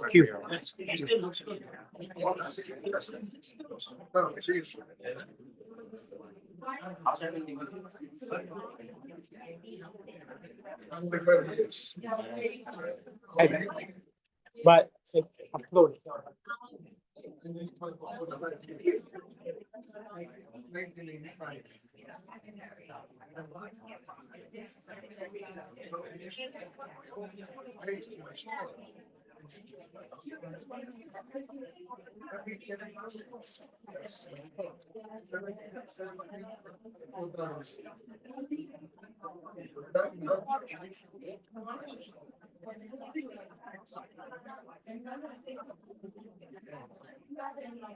Q. But it upload.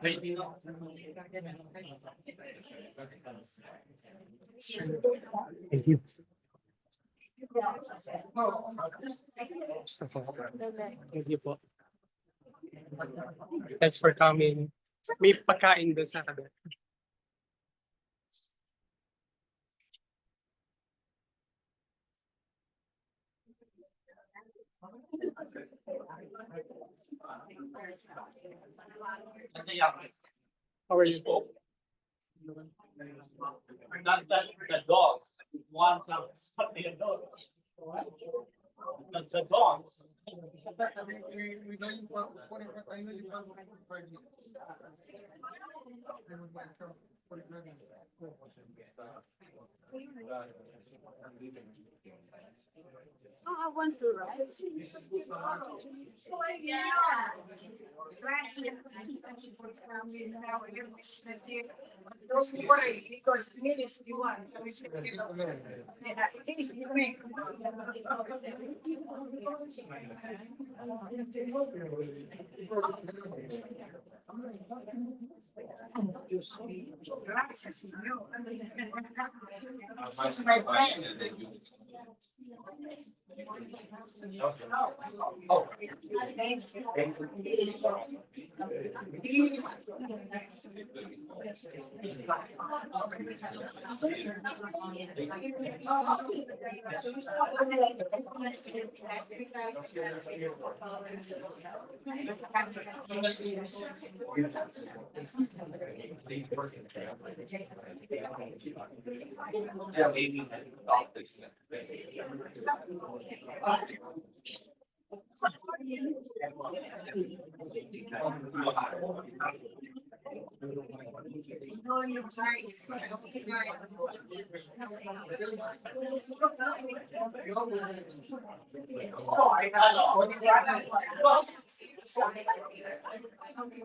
Thank you. Thank you po. Thanks for coming. May pagkain doon sa kabila. How are you? The dogs want something. The dogs. Oh, I want to write. Don't worry, because he is the one. Yeah, he is the man. Gracias, señor. This is my friend. Please. No, you guys. Oh, I know.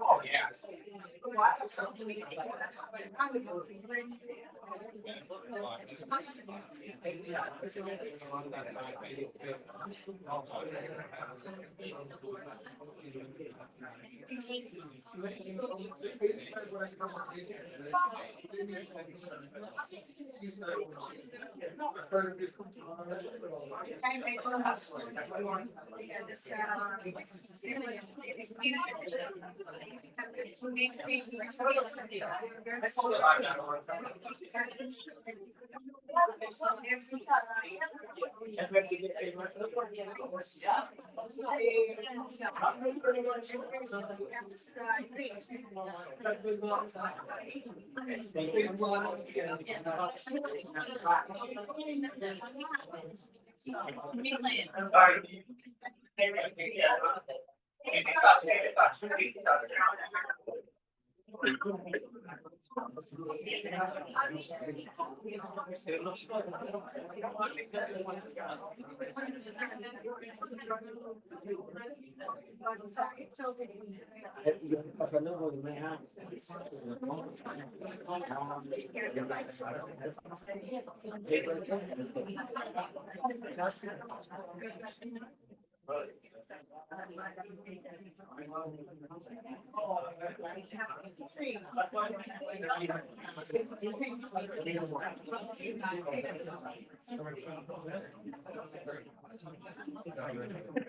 Oh, yes.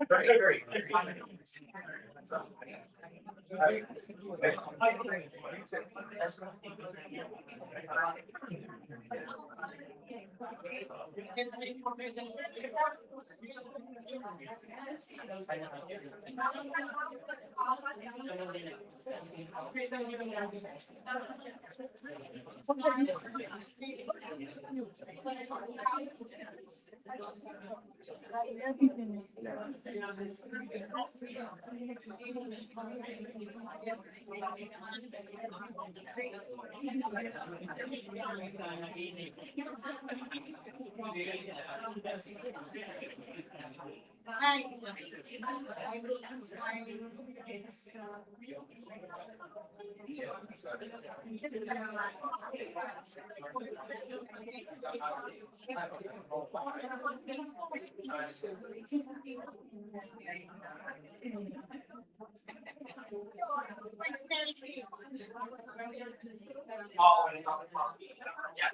Very. Hi. I will be smiling. Oh, yeah.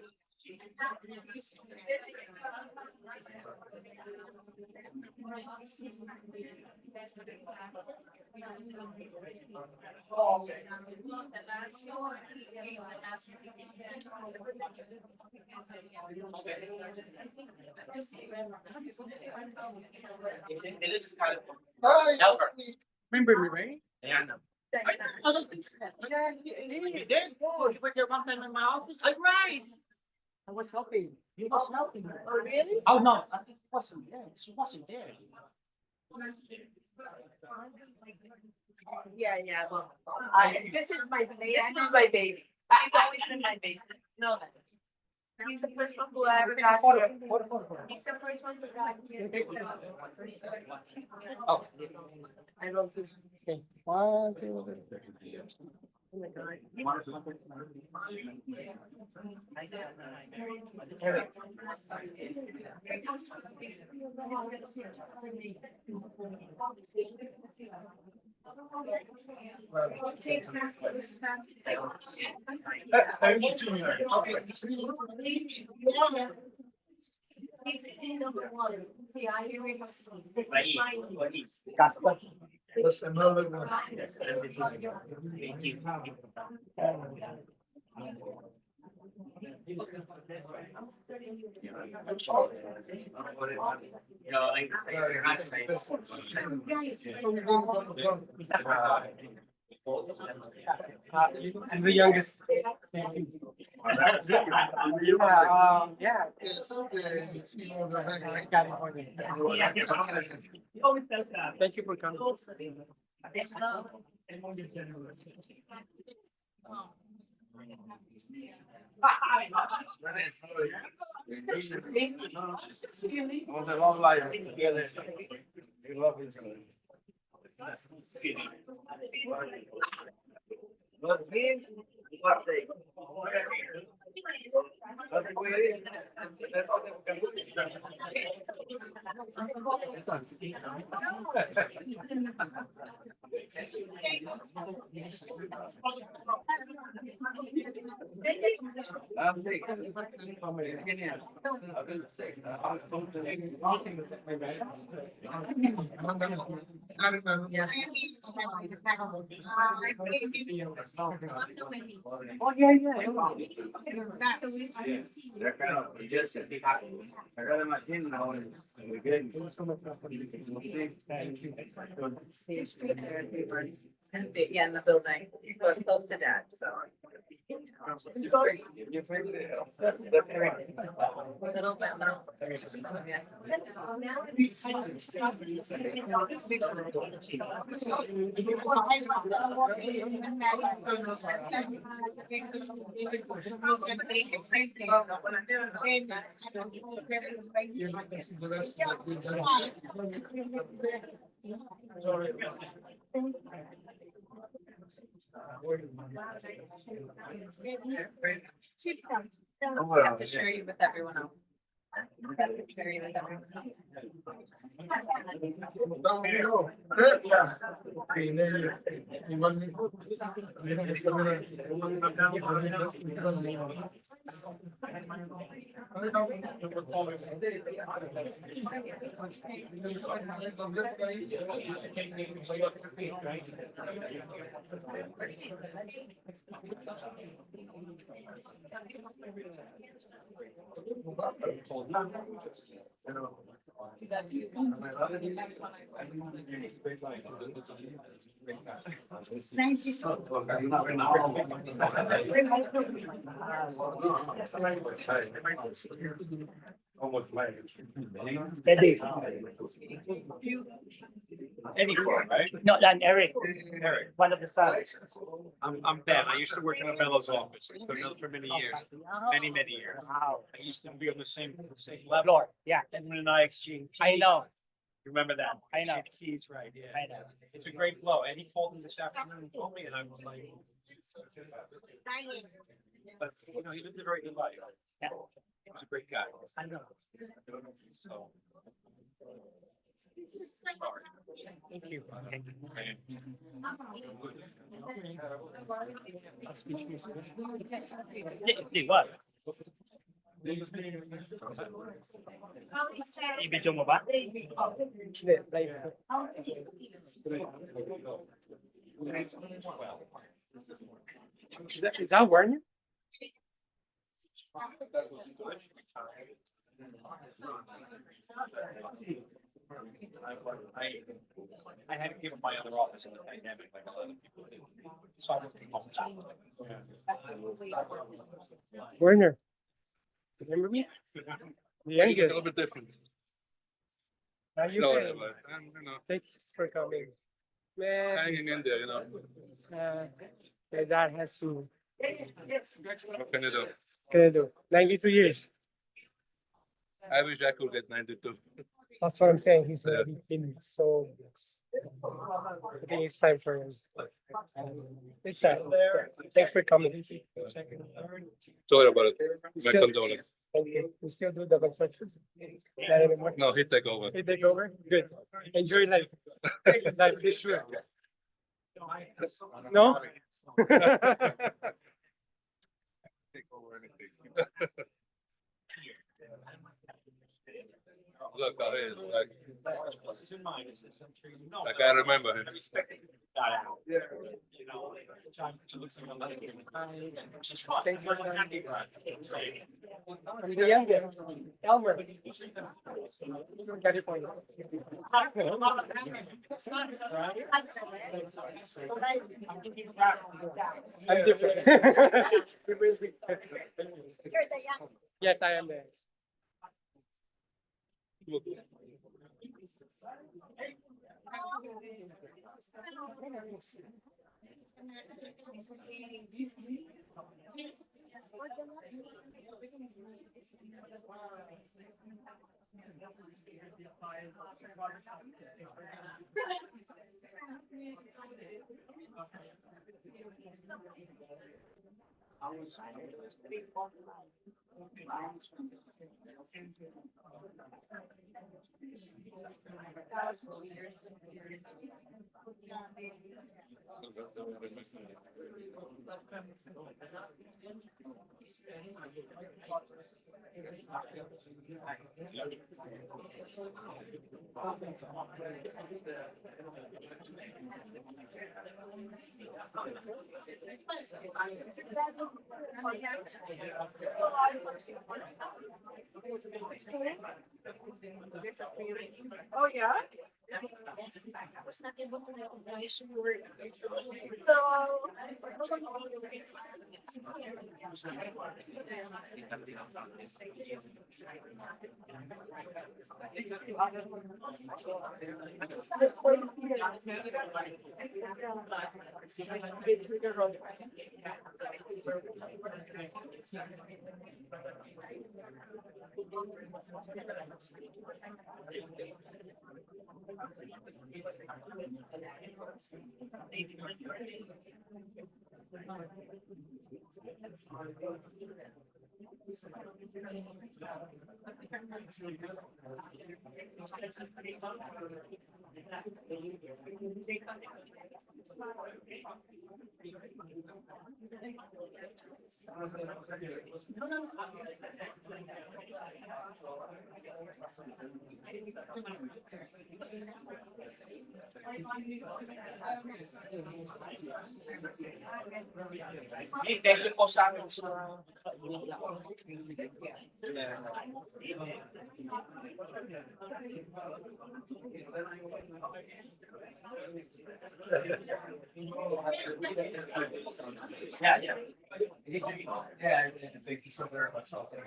It looks kind of. Helper. Remember me, right? Yeah, I know. I don't think so. You did? Oh, you were there one time in my office? I'm right. I was helping. You was helping her. Oh, really? Oh, no, I think it wasn't there. She wasn't there. Yeah, yeah. This is my, this was my baby. He's always been my baby. Know that. He's the first one who I ever got. He's the first one who got here. Oh. I wrote this. Okay. 1, 2, 3. You too, Mary. Okay. That's another one. Thank you. No, you're not saying. I'm the youngest. Yeah, yeah. California. Thank you for coming. Was a long life together. We love each other. But then, what they? I'm sick. I've been sick. Oh, yeah, yeah. They're kind of congested. I got in my team now and we're good. Thank you. Yeah, in the building, we're close to that, so. Little bit, little. Yeah. I have to share you with everyone else. I have to share you with everyone It's nice this one. Almost like. Eddie. Eddie, right? No, and Eric, Eric. one of the sons. I'm Ben. I used to work in a Bellows office for many years, many years. Wow. I used to be on the same level. Floor, yeah, Edwin and I exchanged. I know, Remember that? I know. Exchanged keys, right? Yeah. I know. It's a great blow. And he called me this afternoon and told me, and I was like, but you know, he lived a very good life. Yeah. He was a great guy. I know. So. Thank you. Di ba? I-video mo ba? Hindi, live. Is that Werner? I had to give him my other office in the pandemic, like a lot of people did. So I was all the time. Werner. Remember me? The A youngest. little bit different. How you Slower, been? but Thanks for coming. Man, hanging in there, my dad has to, What can you do? gonna do, 92 years. I wish I could get 92. That's what I'm saying. He's Yeah. already been so. I think it's time for him. It's sad. Thanks for coming. Sorry about it. You My still- condolence. Thank you. You still do the construction? Not anymore? No, he take over. You take over? Good. Enjoy life. Life is short. No? Take over anything. Look how he is, Pluses and minuses, I'm sure you know. like I remember him. Got out. You know, trying to look something like it. Which is fun. Thanks for I'm happy about it. I'm the youngest. Elmer. Got your point. I'm different. Yes, I am there. Oh, yeah? I was not able to make information word. Thank you po sa amin. Yeah, yeah. Yeah, the big piece of very much. Okay.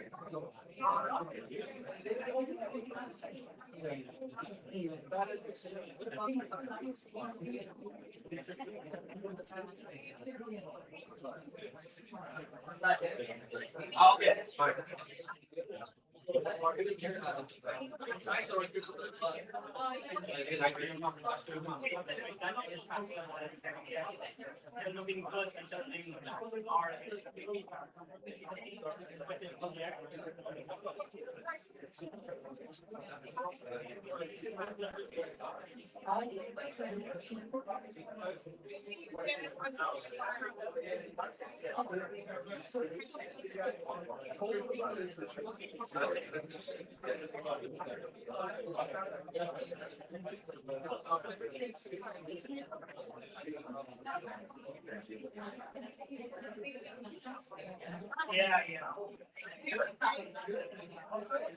Yeah, yeah.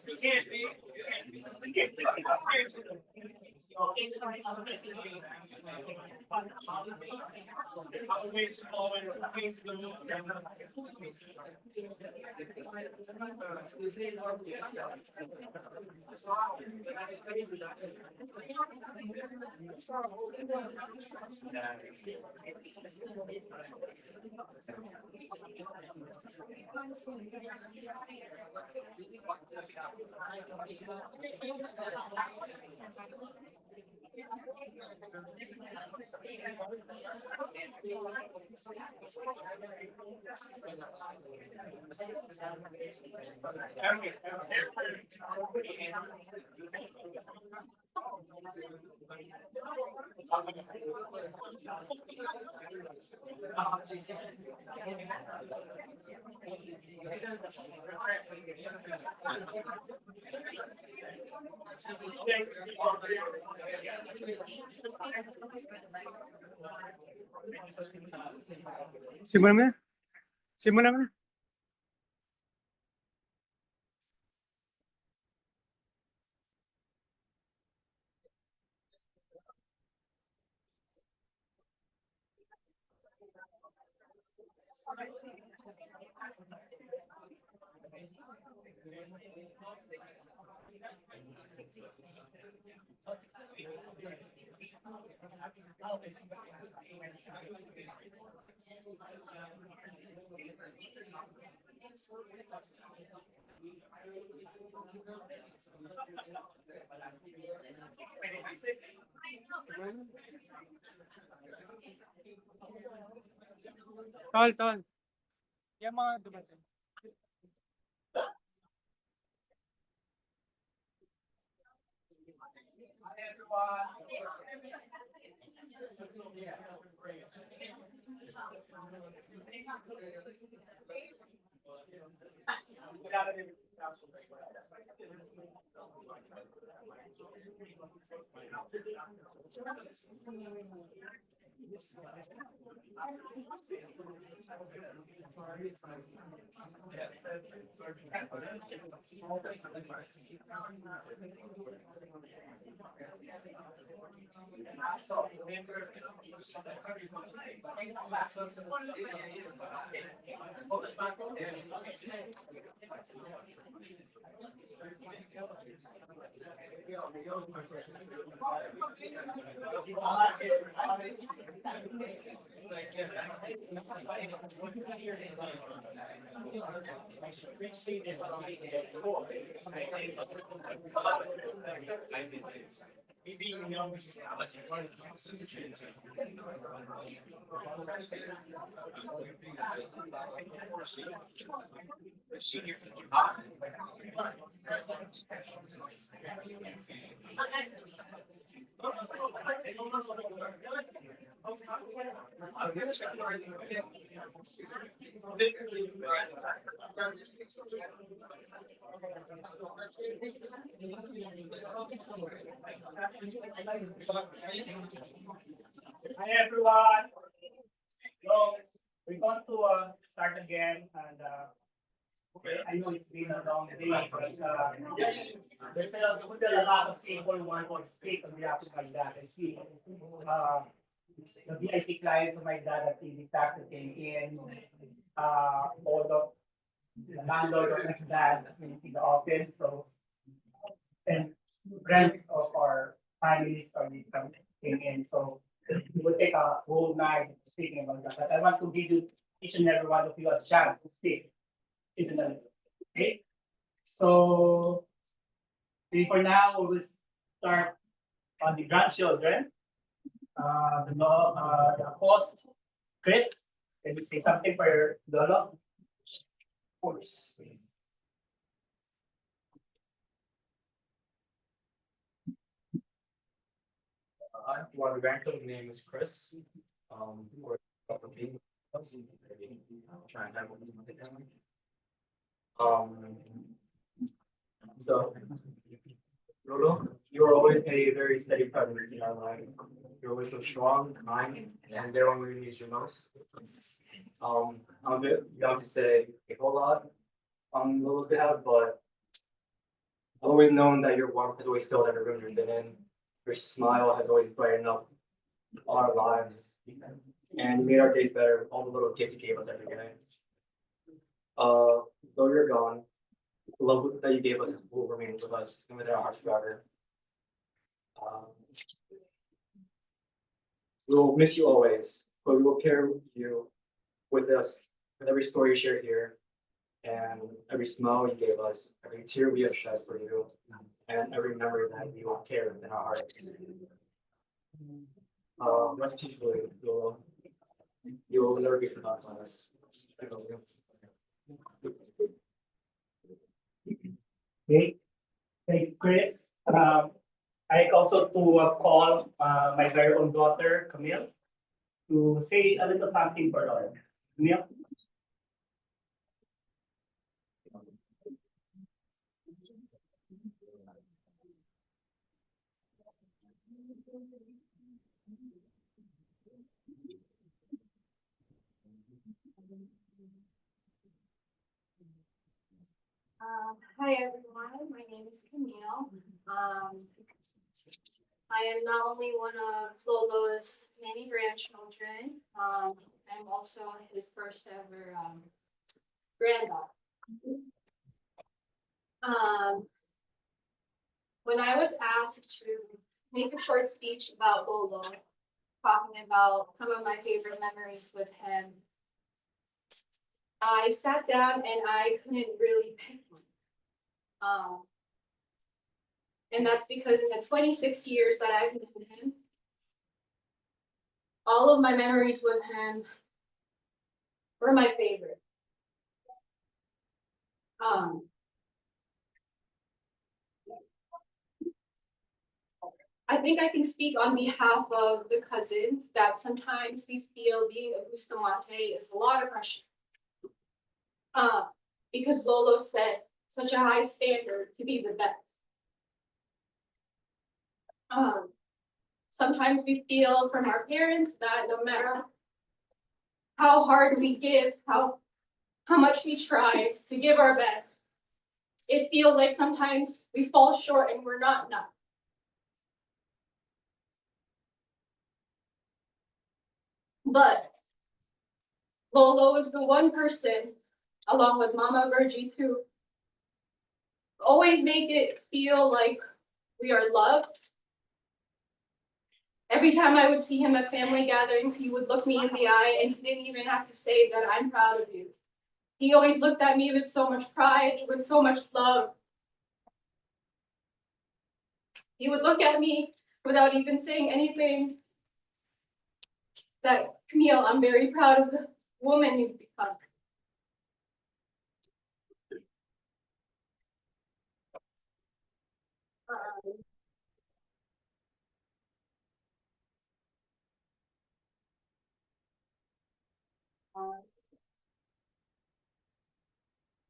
You can't be. You can't be. Simulan mo na. Simulan mo na. Tol, tol. Yung mga dumating. Hi everyone. So we're going to start again, and Okay, I know it's been a long day, but there's a lot of people who want to speak on behalf of my dad. I see the VIP clients of my dad that the tax that came in, all the landlord of my dad in the office, so and friends of our families are came in, so it will take a whole night speaking about that. But I want to give you each and every one of you a chance to speak. Even a little, okay? So for now, we will start on the grandchildren. The host, Chris, can you say something for Lolo? Of course. Well, the grandchild's name is Chris. We're trying to have so Lolo, you were always a very steady presence in our lives. You're always so strong, kind, and there when we need you most. I'm a bit young to say a whole lot on Lolo's behalf, but I've always known that your warmth has always filled every room you've been in. Your smile has always brightened up our lives and you made our days better with all the little gifts you gave us every day. Though you're gone, the love that you gave us will remain with us and within our hearts forever. We will miss you always, but we will carry you with us with every story you shared here, and every smile you gave us, every tear we have shed for you, and every memory that you will carry within our hearts. Rest peacefully, you will never be forgotten by us. I love you. Okay, thank you, Chris. I also to call my very own daughter, Camille, to say a little something for Lolo. Camille? Hi everyone, my name is Camille. I am not only one of Lolo's many grandchildren, I'm also his first ever granddaughter. When I was asked to make a short speech about Lolo, talking about some of my favorite memories with him, I sat down and I couldn't really pick one. And that's because in the 26 years that I've known him, all of my memories with him were my favorite. I think I can speak on behalf of the cousins that sometimes we feel being a Bustamante is a lot of pressure. Because Lolo set such a high standard to be the best. Sometimes we feel from our parents that no matter how hard we give, how much we try to give our best, it feels like sometimes we fall short and we're not enough. But Lolo is the one person, along with Mama Virgie too, always make it feel like we are loved. Every time I would see him at family gatherings, he would look me in the eye and he didn't even have to say that I'm proud of you. He always looked at me with so much pride, with so much love. He would look at me without even saying anything. That, Camille, I'm very proud of the woman you've become.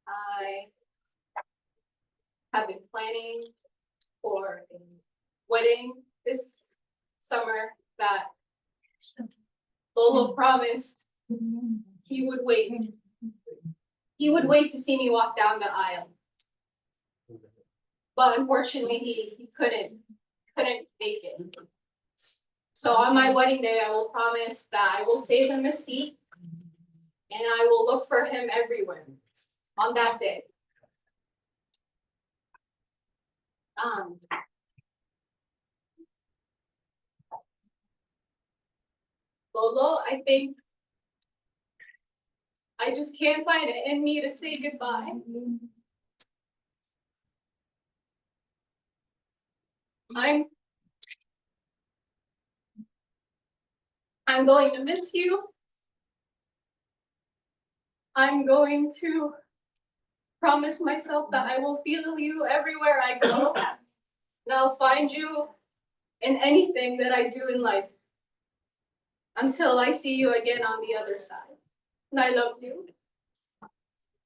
I have been planning for a wedding this summer that Lolo promised he would wait he would wait to see me walk down the aisle. But unfortunately, he couldn't make it. So on my wedding day, I will promise that I will save him a seat and I will look for him everywhere on that day. Lolo, I think I just can't find it in me to say goodbye. I'm going to miss you. I'm going to promise myself that I will feel you everywhere I go. And I'll find you in anything that I do in life until I see you again on the other side. And I love you.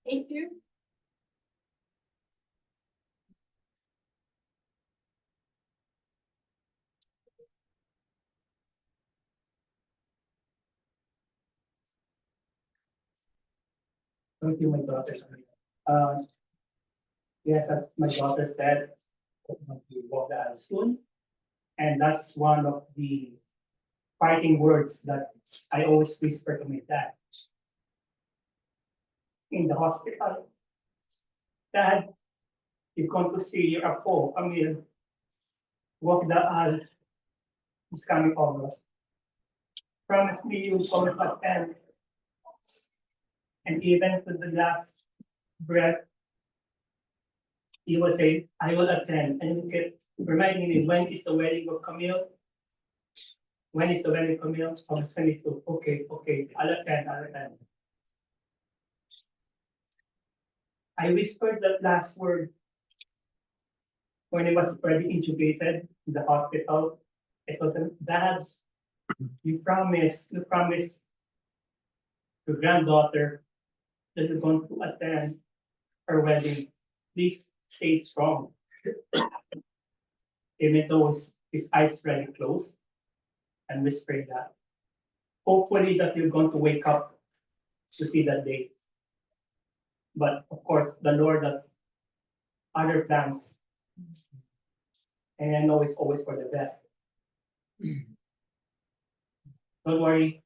Thank you. Thank you, my daughter. Yes, as my daughter said, we walk the aisle soon. And that's one of the fighting words that I always whisper to my dad. In the hospital, Dad, you're going to see your Apo, Camille, walk the aisle this coming August. Promise me you will come to attend. And even to the last breath, he will say, I will attend. And you keep reminding me, when is the wedding of Camille? When is the wedding of Camille? August 22. Okay, I'll attend. I whispered that last word when he was already intubated in the hospital. I told him, Dad, you promised your granddaughter that you're going to attend her wedding. Please stay strong. Even though his eyes really closed, and whispering that. Hopefully that you're going to wake up to see that day. But of course, the Lord has other plans. And I know it's always for the best. Don't worry,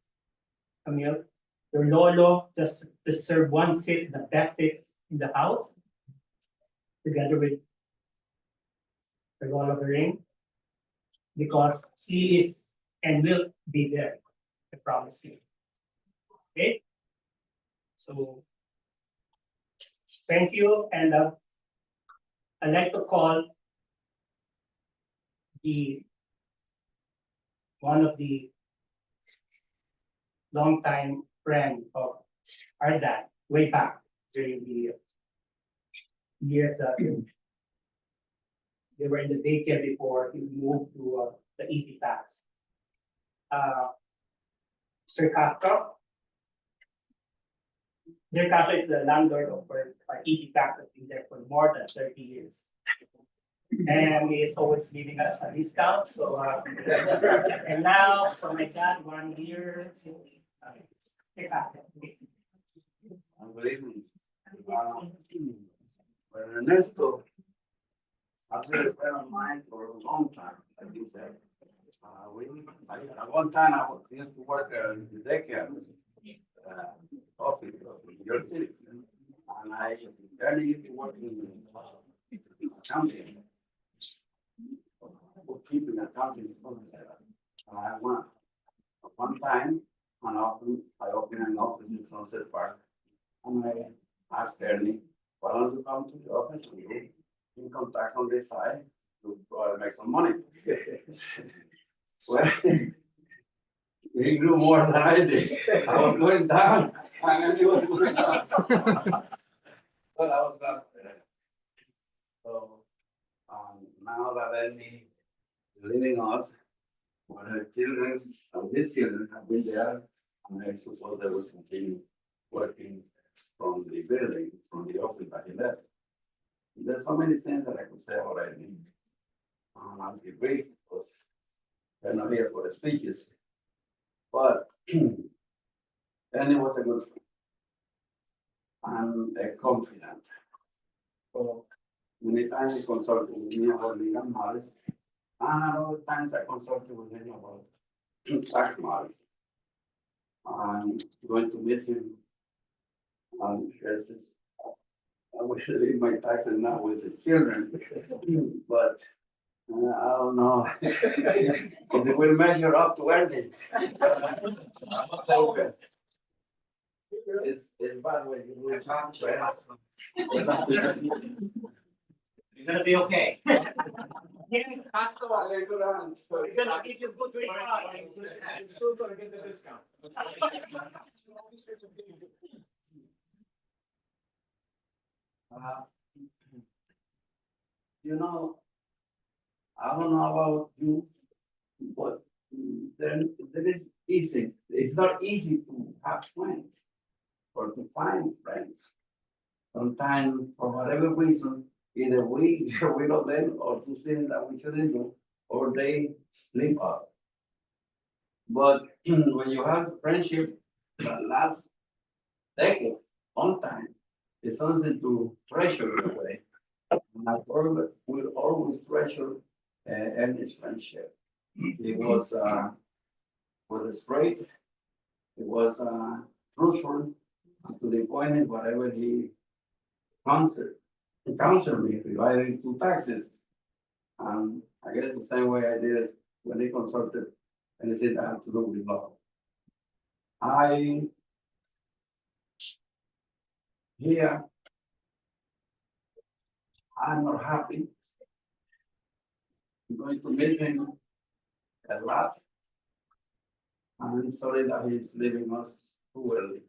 Camille. Your Lolo just deserve one seat, the best seat in the house, together with the Lolo of the Ring, because she is and will be there. I promise you. Okay? So, thank you, and I'd like to call one of the longtime friend of our dad, way back during the years that they were in the daycare before he moved to the EP tax. Sir Castro. Sir Castro is the landlord of our EP tax has been there for more than 30 years. And he is always giving us a discount. So and now for my dad, 1 year. Sir Castro. Good evening. Well, Ernesto, I've been a friend of mine for a long time, like you said. At one time I was used to work in the daycare, office in your city. And I barely used to work in accounting. Bookkeeping, accounting, something like that. And I went, one time, I opened an office in Sunset Park. And I asked Ernie, why don't you come to the office and do income tax on this side to make some money? Well, he grew more than I did. I was going down and he was going up. But I was not there. So now that Ernie is leaving us, when her children and his children have been there, and I suppose they will continue working from the building, from the office that he left. There's so many things that I could say already. I'll be brief because they're not here for the speeches. But then it was a good and a confidant. So many times I consult with me about legal matters, and other times I consult with him about tax matters. I'm going to meet him. Yes, I wish I leave my taxes now with his children, but I don't know. If they will measure up to anything. It's bad when you will come to us. You're gonna be okay. Yes, Costco, We're we're gonna give you good rate. Still gonna get the discount. Uh, You know, I don't know about you, but then there is easy, it's not easy to have friends or to find friends. Sometimes, for whatever reason, either we get rid of them or do things that we shouldn't do, or they leave us. But when you have friendship that lasts decades, long time, it's something to treasure in a way. And I will always treasure Ernest's friendship. It was straight, it was truthful, to the point in whatever he counseled me regarding to taxes. I guess the same way I did when he consulted, and he said I have to do with law. Here, I'm not happy. I'm going to miss him a lot. I'm sorry that he's leaving us too early.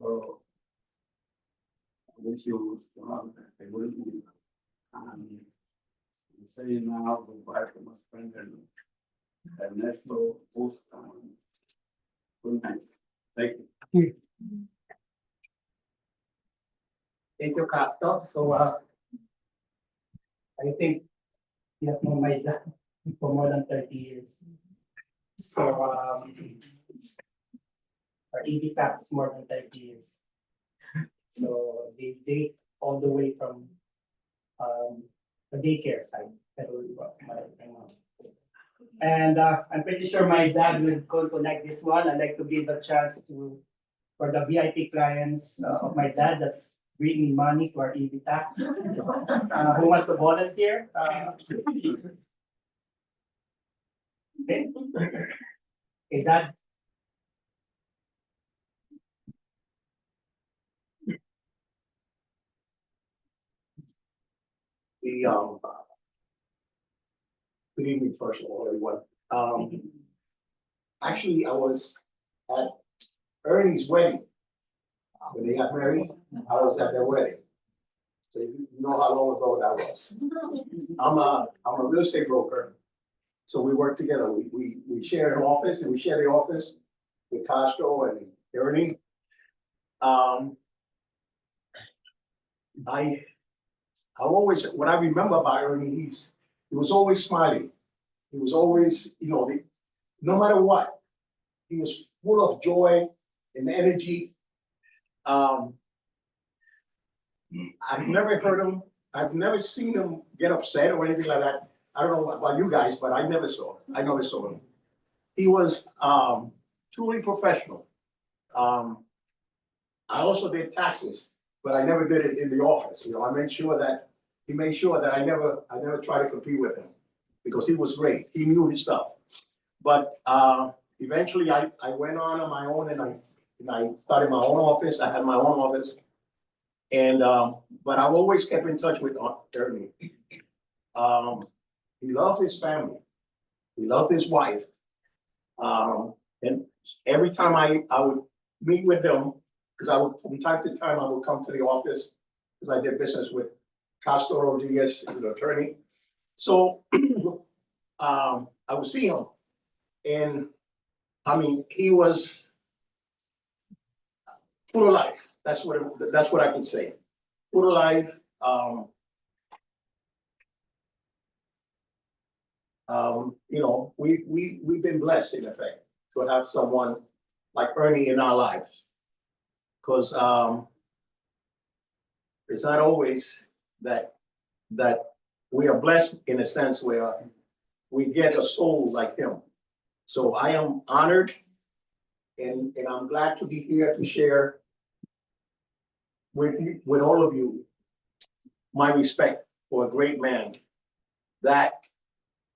So I wish you have a good evening. I'm saying now goodbye to my friend Ernesto Busta. Good night. Thank you. Thank you, Costco. So, I think he has known my dad for more than 30 years. So, our ED tax is more than 30 years. So they date all the way from, the daycare side. That was my mom. And, I'm pretty sure my dad will go to like this one. I'd like to give a chance for the VIP clients of my dad that's bringing money to our EV tax. Who wants to volunteer? Okay. Okay, Dad. Good evening, first of all, everyone. Actually, I was at Ernie's wedding. When they got married, I was at their wedding. So you know how long ago that was. I'm a real estate broker. So we work together. We share an office, and we share the office with Costco and Ernie. I always, what I remember about Ernie, he was always smiling. He was always, no matter what, he was full of joy and energy. I've never heard him, I've never seen him get upset or anything like that. I don't know about you guys, but I never saw him. He was truly professional. I also did taxes, but I never did it in the office. I made sure that he made sure that I never tried to compete with him because he was great. He knew his stuff. But eventually I went on my own and I started my own office. I had my own office. And but I've always kept in touch with Ernie. He loved his family. He loved his wife. And every time I would meet with them, because I would, from time to time, I would come to the office because I did business with Castro Rodriguez, he's an attorney. So I would see him. And I mean, he was full of life. That's what I can say. Full of life. We've been blessed in effect to have someone like Ernie in our lives. Cause it's not always that we are blessed in a sense where we get a soul like him. So I am honored and I'm glad to be here to share with you, with all of you, my respect for a great man that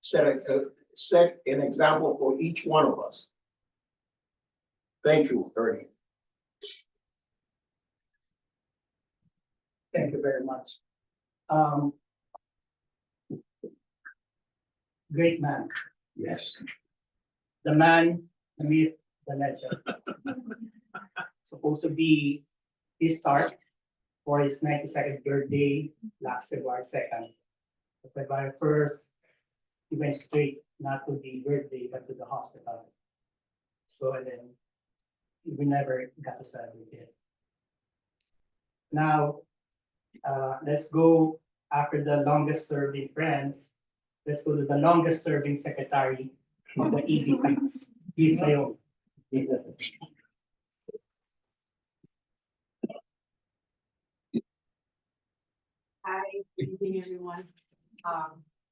set an example for each one of us. Thank you, Ernie. Thank you very much. Great man, Yes. the man, the myth, the legend. Supposed to be his start for his 92nd birthday last February 2nd. February 1st, he went straight not to the birthday but to the hospital. So and then we never got to celebrate it. Now, let's go after the longest serving friends. Let's go to the longest serving secretary of the ED Banks. Please, Naomi. Hi, good evening, everyone.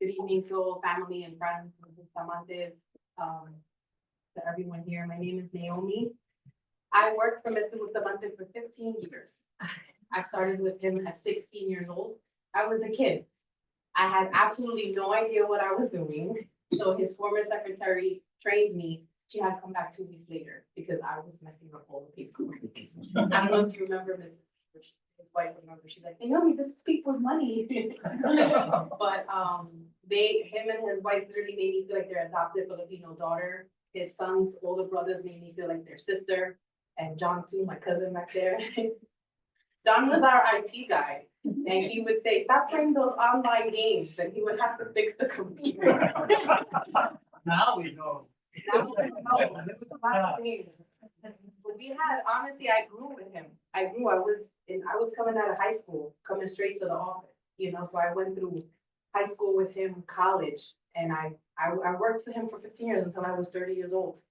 Good evening to family and friends, Mrs. Tamantes, to everyone here. My name is Naomi. I worked for Mr. Bustamante for 15 years. I started with him at 16 years old. I was a kid. I had absolutely no idea what I was doing. So his former secretary trained me. She had come back 2 weeks later because I was messing up all the paperwork. I don't know if you remember Miss. His wife remember, she's like, Naomi, this equals money. But him and his wife literally made me feel like their adopted Filipino daughter. His son's older brothers made me feel like their sister. And John too, my cousin back there. John was our IT guy. And he would say, stop playing those online games. And he would have to fix the computer. Now we know. Now we know. It was a lot of things. But we had, honestly, I grew with him. I was coming out of high school, coming straight to the office, so I went through high school with him, college, and I worked for him for 15 years until I was 30 years old.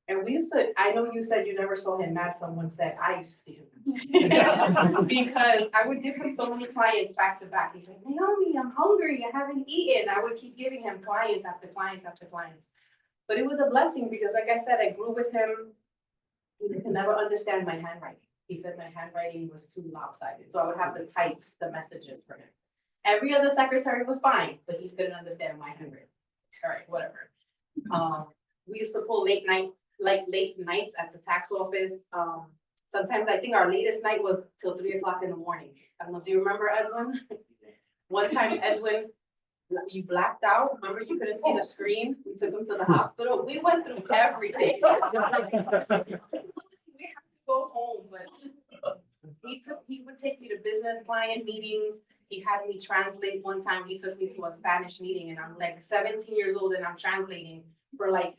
And we used to, I know you said you never saw him mad, someone said, I used to see him. Because I would give him so many clients back to back. He's like, Naomi, I'm hungry, I haven't eaten. I would keep giving him clients after clients after clients. But it was a blessing because, like I said, I grew with him. He could never understand my handwriting. He said my handwriting was too lopsided. So I would have to type the messages for him. Every other secretary was fine, but he couldn't understand my handwriting. All right, whatever. We used to pull late nights at the tax office. Sometimes I think our latest night was till 3 o'clock in the morning. I don't know, do you remember Edwin? One time, Edwin, you blacked out. Remember, you couldn't see the screen. We took him to the hospital. We went through everything. We had to go home, but he would take me to business client meetings. He had me translate. One time he took me to a Spanish meeting and I'm like 17 years old and I'm translating for like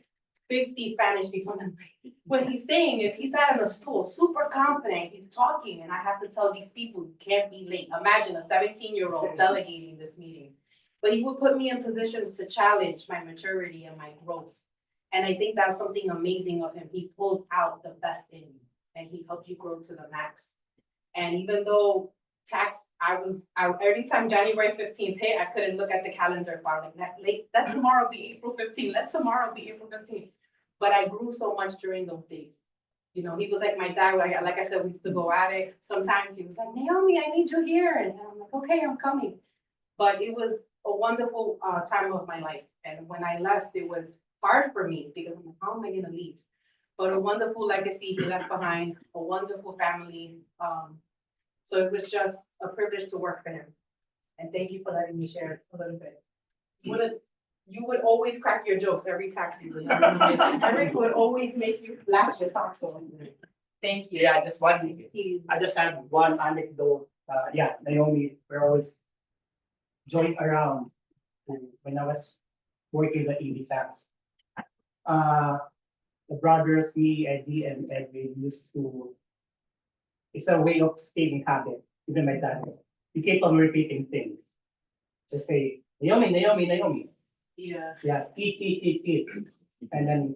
50 Spanish people. And I'm like, what he's saying is he sat on a stool, super confident. He's talking and I have to tell these people you can't be late. Imagine a 17-year-old delegating this meeting. But he would put me in positions to challenge my maturity and my growth. And I think that's something amazing of him. He pulled out the best in you and he helped you grow to the max. And even though tax, every time January 15th hit, I couldn't look at the calendar far like that late. Let tomorrow be April 15th. Let tomorrow be April 15th. But I grew so much during those days. He was like my dad. Like I said, we used to go at it. Sometimes he was like, Naomi, I need you here. And I'm like, okay, I'm coming. But it was a wonderful time of my life. And when I left, it was hard for me because I'm like, how am I going to leave? But a wonderful legacy he left behind, a wonderful family. So it was just a privilege to work for him. And thank you for letting me share a little bit. You would always crack your jokes every tax season. Eric would always make you laugh your socks off. Thank you. Yeah, I just have one anecdote. Naomi, we're always joined around when I was working at ED Tax. The brothers, me, Eddie, and Edwin used to, it's a way of staying habit, even my dad. We keep on repeating things. They say, Naomi, Naomi, Naomi. Yeah. Yeah, eat. And then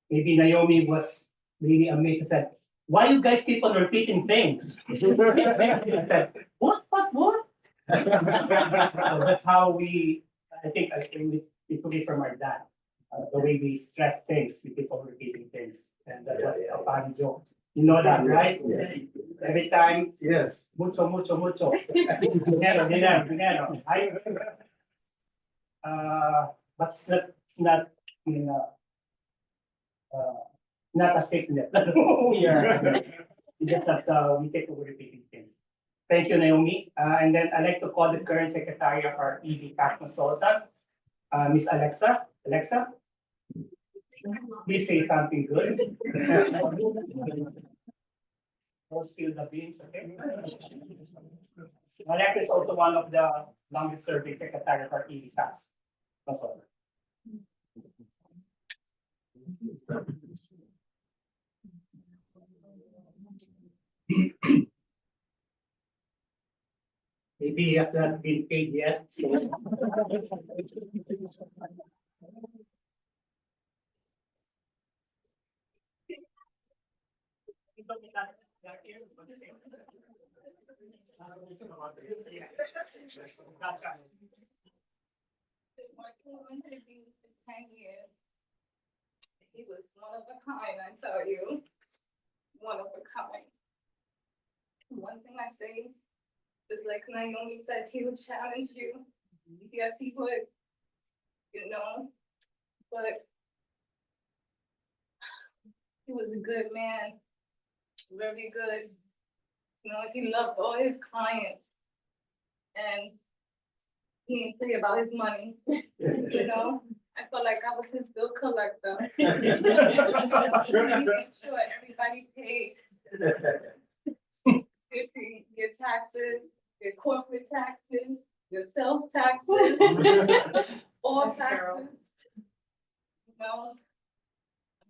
maybe Naomi was really amazed and said, why you guys keep on repeating things? What? So that's how I think we took it from our dad. The way we stress things, we keep on repeating things, and that's a funny joke. You know that, right? Every time, Yes. mucho. Dinero. But it's not, you know, not a sickness. Yeah. It's just that we take over repeating things. Thank you, Naomi. And then I'd like to call the current secretary of our ED tax consultant, Miss Alexa. Alexa? Please say something good. Don't spill the beans, okay? Alexa is also one of the longest serving secretary of our ED tax consultant. Maybe he has not been paid yet, so. Working with him for 10 years. He was one of a kind, I tell you. One of a kind. One thing I say is like Naomi said, he would challenge you. Yes, he would. You know, but he was a good man. Very good. You know, he loved all his clients. And he ain't play about his money. You know, I felt like I was his bill collector. He made sure everybody paid your taxes, your corporate taxes, your sales taxes, all taxes. You know,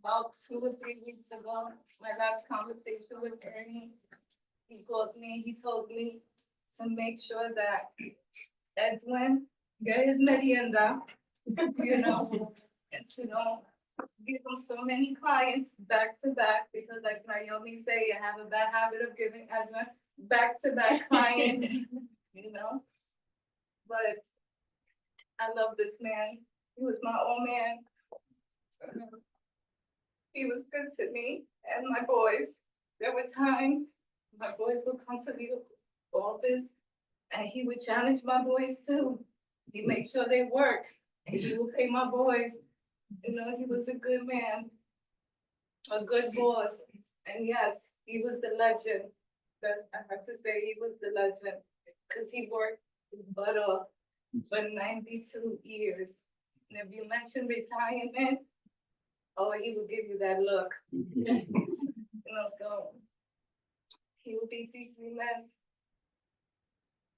about 2 or 3 weeks ago, my last conversation with Ernie, he called me, he told me to make sure that Edwin get his merienda, you know, and to give him so many clients back to back, because like Naomi say, I have a bad habit of giving Edwin back to back clients, you know. But I love this man. He was my old man. He was good to me and my boys. There were times my boys would come to the office and he would challenge my boys too. He made sure they worked and he would pay my boys. You know, he was a good man, a good boss. And yes, he was the legend. I have to say he was the legend because he worked his butt off for 92 years. And if you mention retirement, oh, he will give you that look. You know, so he will be deeply missed.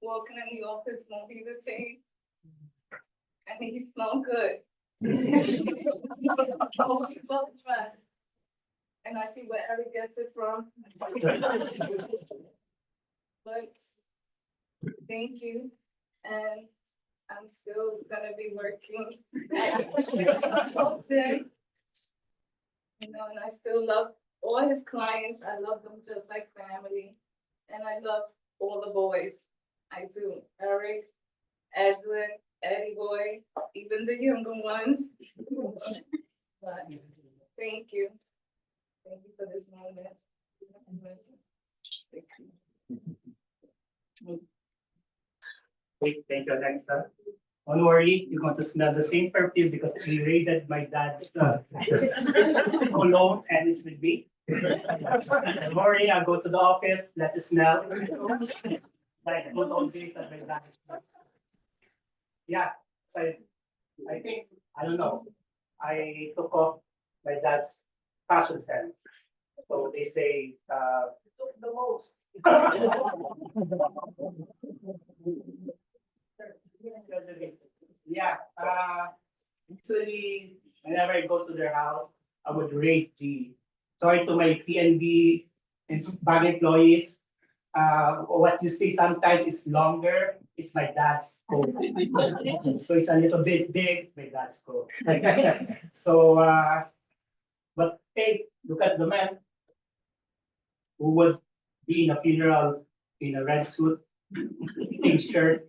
Walking in the office won't be the same. And he smelled good. Oh, she well dressed. And I see where Eric gets it from. But thank you. And I'm still gonna be working at consultant. You know, and I still love all his clients. I love them just like family. And I love all the boys. I do. Eric, Edwin, Eddie Boy, even the younger ones. But thank you. Thank you for this moment. Thank you. Great, thank you, Alexa. Don't worry, you're going to smell the same perfume because we raided my dad's cologne and it's with me. Don't worry, I'll go to the office, let you smell. Like good old days at my dad's. Yeah, so I think, I don't know, I took off my dad's fashion sense. So they say, took the most. Yeah, usually whenever I go to their house, I would rate G. Sorry to my PNB and bank employees. What you see sometimes is longer. It's my dad's coat. So it's a little bit big, my dad's coat. So, but hey, look at the man. who would be in a funeral in a red suit, pink shirt,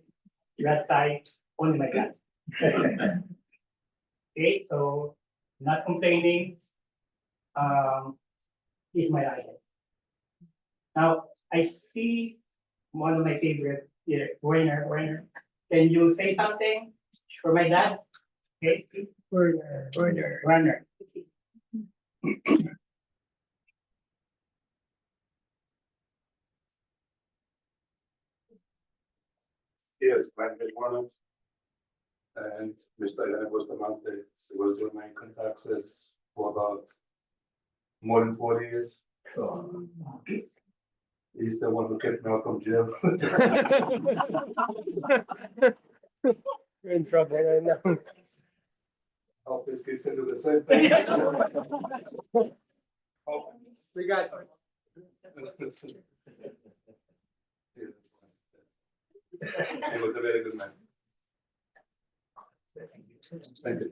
red tie, only my dad. Okay, so not complaining. He's my idol. Now, I see one of my favorite here, Werner. Can you say something for my dad? Okay, Werner. Yes, my name is Juan. And Mr. Bustamante was doing my income taxes for about more than 40 years. He's the one who kept me out from jail. You're in trouble right now. Hope his kids can do the same thing. Hope- We got. He was a very good man. Thank you.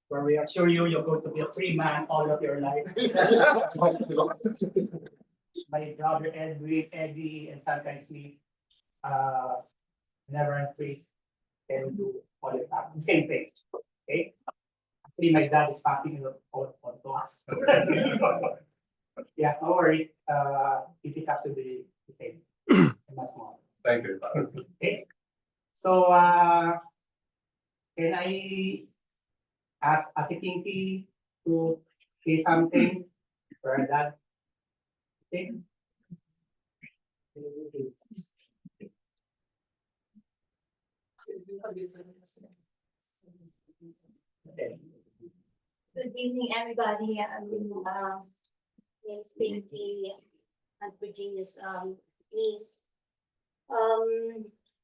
Where we assure you, you're going to be a free man all of your life. My brother Eddie, and sometimes me, never am free. Can do all the time, the same thing, okay? Actually, my dad is passing on to us. Yeah, no worry, if it has to be the same. and not more. Thank you. Okay, so, can I ask Ate Pinky to say something for our dad? Okay. Okay. Good evening, everybody. Name's Pinky, Aunt Virginia's niece.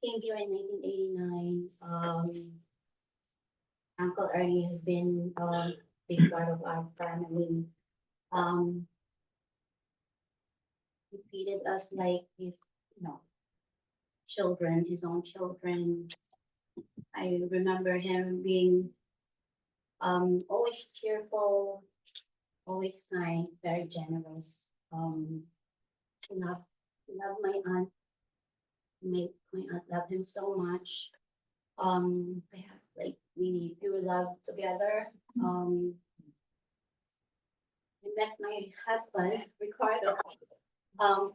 Came here in 1989. Uncle Ernie has been a big part of our family. He treated us like his, children, his own children. I remember him being always cheerful, always kind, very generous. Love my aunt. Make my aunt love him so much. They have like really pure love together. I met my husband, Ricardo,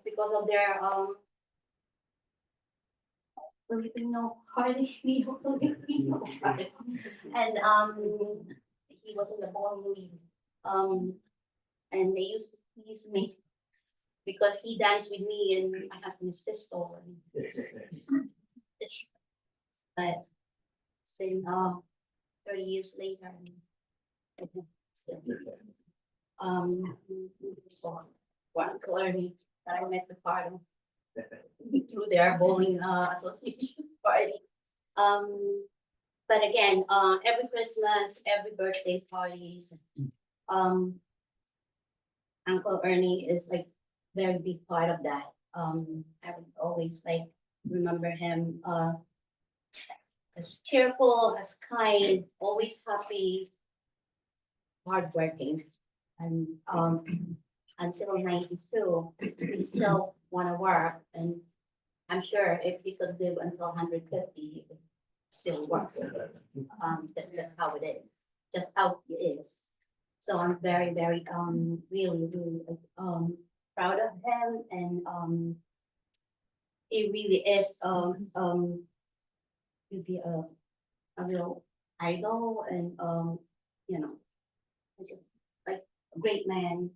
because of their Filipino, hardly Filipino, and he was in the ballroom, and they used to tease me because he danced with me and my husband is pistol. But it's been 30 years later. And still, so one Clarity that I met the party through their bowling association party. But again, every Christmas, every birthday parties, Uncle Ernie is like very big part of that. I would always like remember him as cheerful, as kind, always happy, hardworking. And until 92, he still want to work. And I'm sure if he could live until 150, he would still work. That's just how it is, just how he is. So I'm very, very, really, proud of him, and he really is, he'd be a real idol, and like a great man,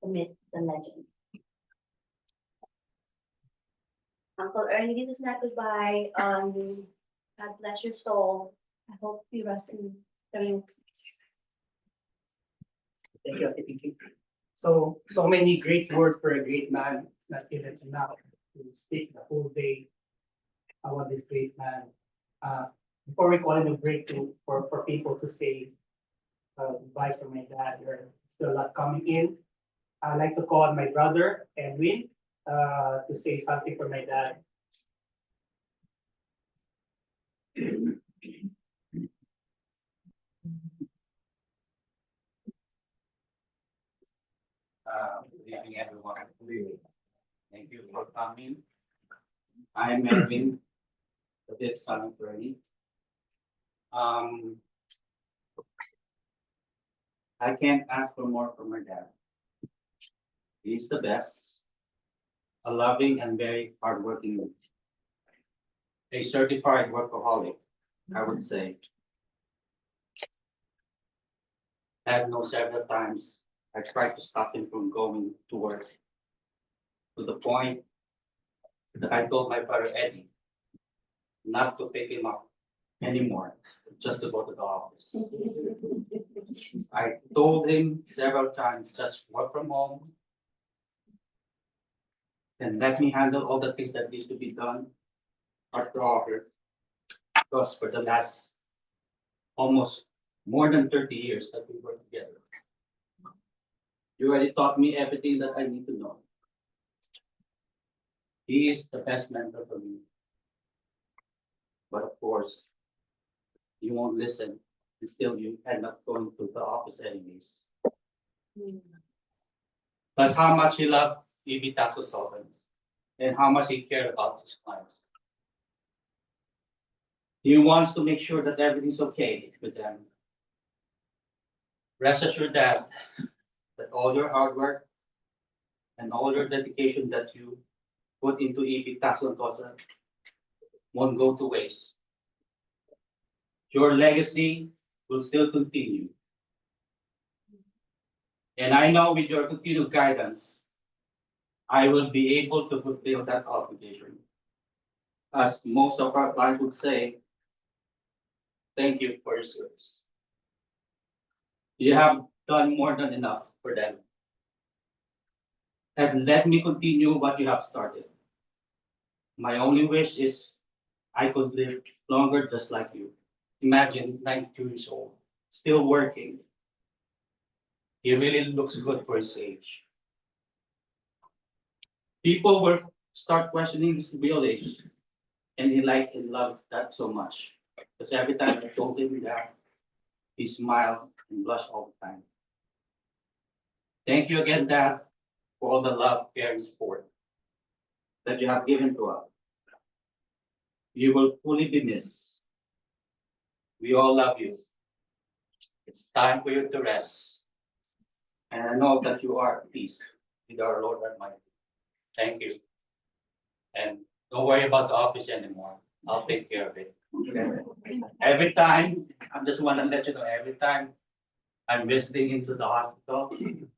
the myth, the legend. Uncle Ernie, this is not goodbye. God bless your soul. I hope you rest in peace. Thank you, Ate Pinky. So many great words for a great man. It's not even enough to speak the whole day about this great man. Before we call it a break for people to say advice for my dad, there's still a lot coming in. I'd like to call my brother, Edwin, to say something for my dad. Thank you for coming. I'm Edwin, the fifth son of Bernie. I can't ask for more from my dad. He's the best, a loving and very hardworking man. A certified workaholic, I would say. I've known several times I tried to stop him from going to work. To the point that I told my brother Eddie not to pick him up anymore, just to go to the office. I told him several times, just work from home. And let me handle all the things that needs to be done at the office. Because for the last almost more than 30 years that we work together. You already taught me everything that I need to know. He is the best mentor for me. But of course, you won't listen, and still you end up going to the office anyways. That's how much he loved EB Tax Consultants and how much he cared about his clients. He wants to make sure that everything's okay with them. Rest assured that all your hard work and all your dedication that you put into EB Tax Consultants won't go to waste. Your legacy will still continue. And I know with your continued guidance, I will be able to fulfill that obligation. As most of our clients would say, thank you for your service. You have done more than enough for them. And let me continue what you have started. My only wish is I could live longer just like you. Imagine 92 years old, still working. He really looks good for his age. People will start questioning his real age, and he liked and loved that so much. Because every time I told him that, he smiled and blushed all the time. Thank you again, Dad, for all the love, care, and support that you have given to us. You will fully be missed. We all love you. It's time for you to rest. And I know that you are at peace with our Lord Almighty. Thank you. And don't worry about the office anymore. I'll take care of it. Okay? Every time, I just want to let you know, every time I'm visiting into the hospital, you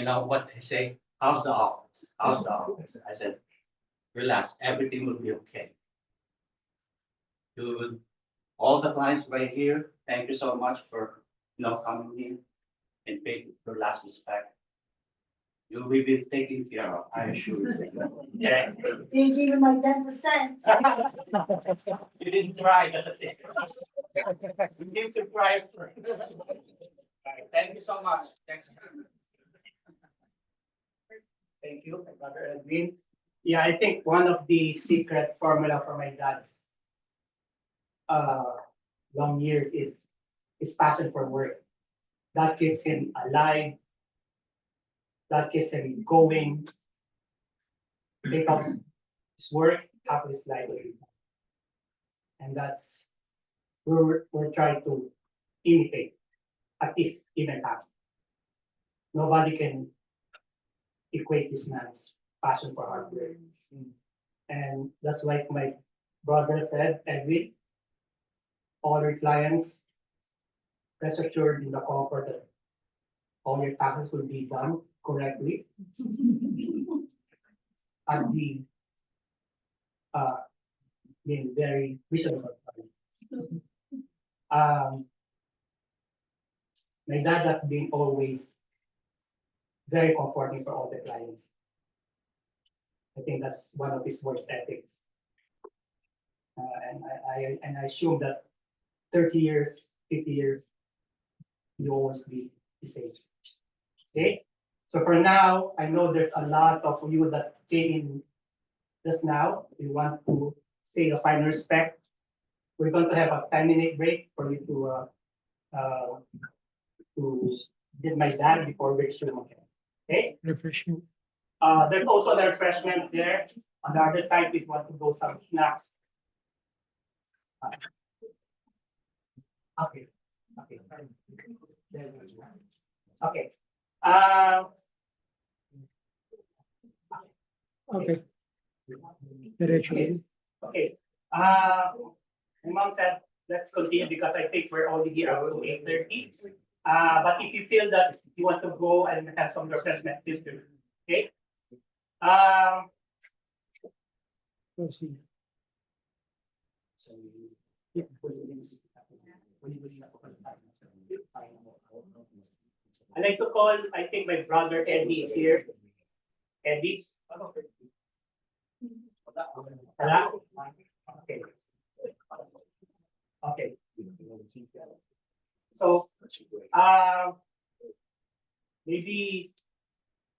know what they say, how's the office? How's the office? I said, relax, everything will be okay. You will, all the clients right here, thank you so much for coming in and paying your last respect. You will be taken care of, I assure you. Yeah. They gave me my 10%. You didn't cry, that's a thing. You need to cry first. Alright, thank you so much. Thanks. Thank you, Dr. Edwin. Yeah, I think one of the secret formula for my dad's long years is his passion for work. That keeps him alive. That keeps him going. Take up his work, up his life. And that's we're trying to imitate, at least even that. Nobody can equate this man's passion for hard work. And that's like my brother said, Edwin, all your clients, rest assured in the comfort that all your taxes will be done correctly. And be being very reasonable. My dad has been always very comforting for all the clients. I think that's one of his work ethics. And I assume that 30 years, 50 years, you always be the same. Okay? So for now, I know there's a lot of you that came in just now. We want to say a final respect. We're going to have a 10-minute break for you to get my dad before we resume again. Okay? Refreshment. There's also the refreshment there. On the other side, we want to go some snacks. Okay, okay. Okay. Okay. Diretso. Okay, my mom said, let's continue because I think we're already here up to 8:30. But if you feel that you want to go and have some refreshment, feel free, okay? Proceed. I'd like to call, I think my brother Eddie is here. Eddie? Hello? Okay. Okay. So, maybe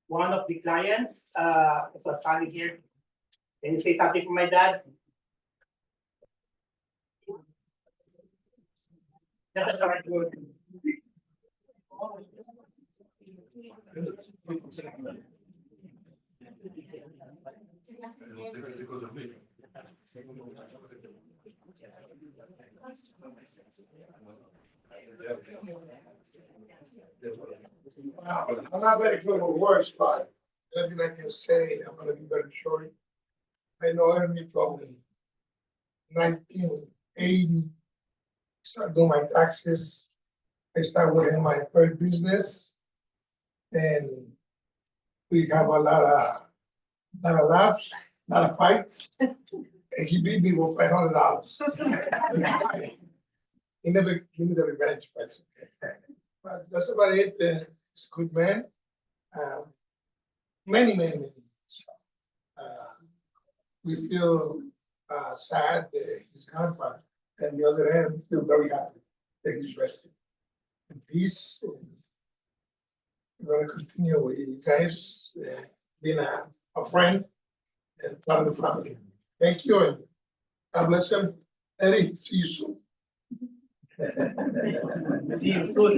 one of the clients, was standing here. Can you say something for my dad? That's all right. I'm not very good with words, but anything I can say, I'm gonna be very short. I know Ernie from 1980. Started doing my taxes. I started with my first business. And we have a lot of laughs, a lot of fights. And he beat me with $500. He never gave me the revenge, but it's okay. But that's about it. He's a good man. Many. We feel sad that he's gone, but on the other hand, we feel very happy that he's resting in peace. And we're gonna continue with you guys being a friend and part of the family. Thank you and God bless him. Eddie, see you soon. See you soon.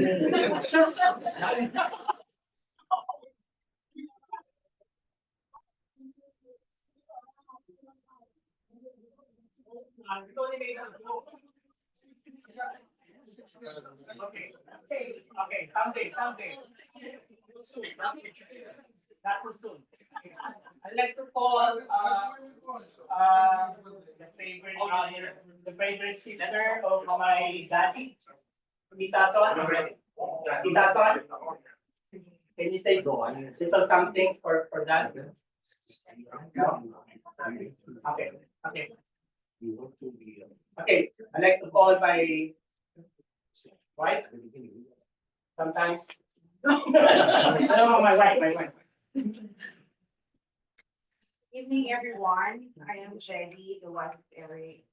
Okay, someday. Not too soon. I'd like to call, the favorite sister of my daddy, Tita Son. Tita Son, can you say little something for that? No? Okay. Okay, I'd like to call my wife. Sometimes. No, my wife. Evening, everyone. I am Jenny, the wife of Eric,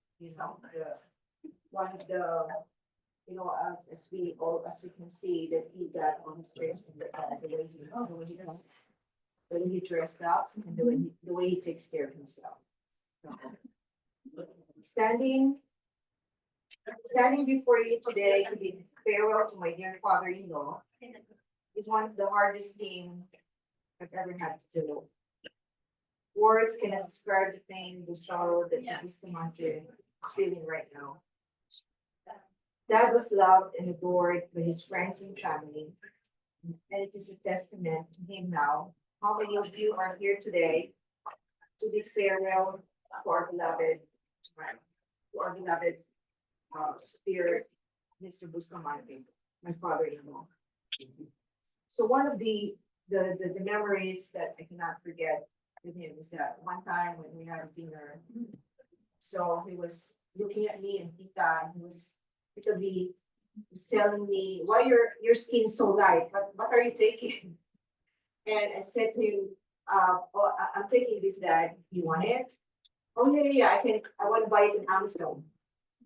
one of the, as we can see that he got on his face from the way he looks, the way he dressed up, and the way he takes care of himself. Standing before you today to bid farewell to my dear father-in-law is one of the hardest things I've ever had to do. Words cannot describe the pain, the sorrow that Bustamante is feeling right now. Dad was loved and adored by his friends and family, and it is a testament to him now. How many of you are here today to bid farewell to our beloved spirit, Mr. Bustamante, my father-in-law. So one of the memories that I cannot forget with him is that one time when we had dinner, so he was looking at me and Tita, and he was telling me, why your skin so light? What are you taking? And I said to him, I'm taking this, Dad. You want it? Oh yeah, I want to buy it in Amazon.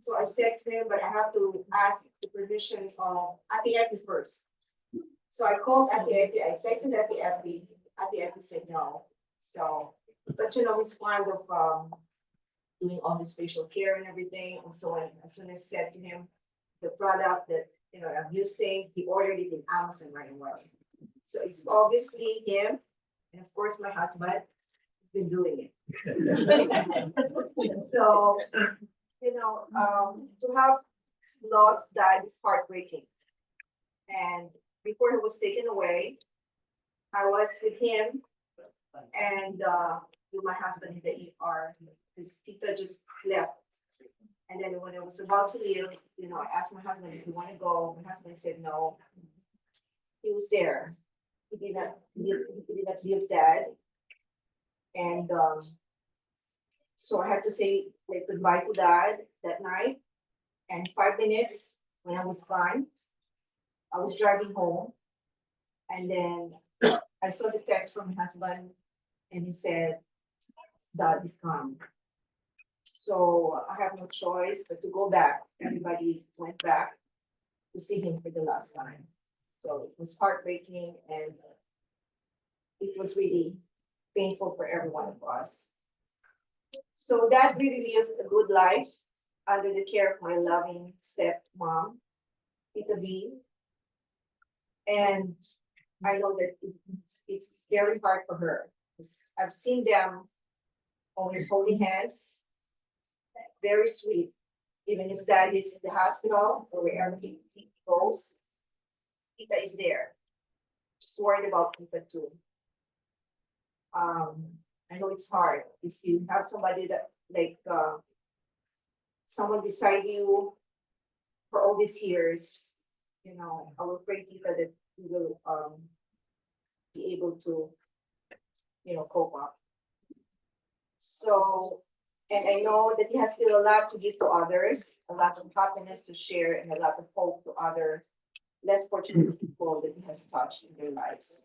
So I said to him, but I have to ask the permission of Ate Epi first. So I called Ate Epi, I texted Ate Epi said no. So, but he's fond of doing all his facial care and everything. And so as soon as I said to him the product that I'm using, he ordered it in Amazon right away. So it's obviously him And of course, my husband has been doing it. So, to have lost dad is heartbreaking. And before he was taken away, I was with him and with my husband in the ER. His tita just left. And then when I was about to leave, I asked my husband if he wanted to go. My husband said no. He was there. He did not leave dad. And so I had to say like goodbye to dad that night. And 5 minutes when I was gone, I was driving home. And then I saw the text from my husband and he said, Dad is gone. So I have no choice but to go back. Everybody went back to see him for the last time. So it was heartbreaking and it was really painful for every one of us. So Dad really lived a good life under the care of my loving stepmom, Tita V. And I know that it's very hard for her. I've seen them always holding hands, very sweet. Even if dad is in the hospital or wherever he goes, Tita is there. Just worried about Tita too. I know it's hard if you have somebody that someone beside you for all these years. I will pray Tita that you will be able to cope up. So, and I know that he has still a lot to give to others, a lot of happiness to share, and a lot of hope to other less fortunate people that he has touched in their lives.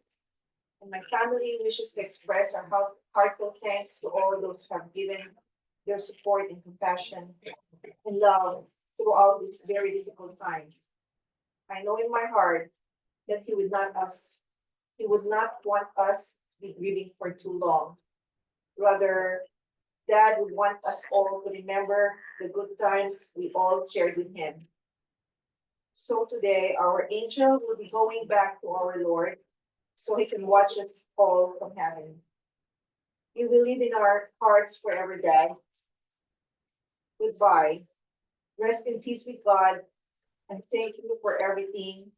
And my family wishes to express our heartfelt thanks to all those who have given their support and compassion and love throughout this very difficult time. I know in my heart that he would not want us to be grieving for too long. Rather, Dad would want us all to remember the good times we all shared with him. So today, our angel will be going back to our Lord so he can watch us all from heaven. You will live in our hearts forever, Dad. Goodbye. Rest in peace with God, and thank you for everything.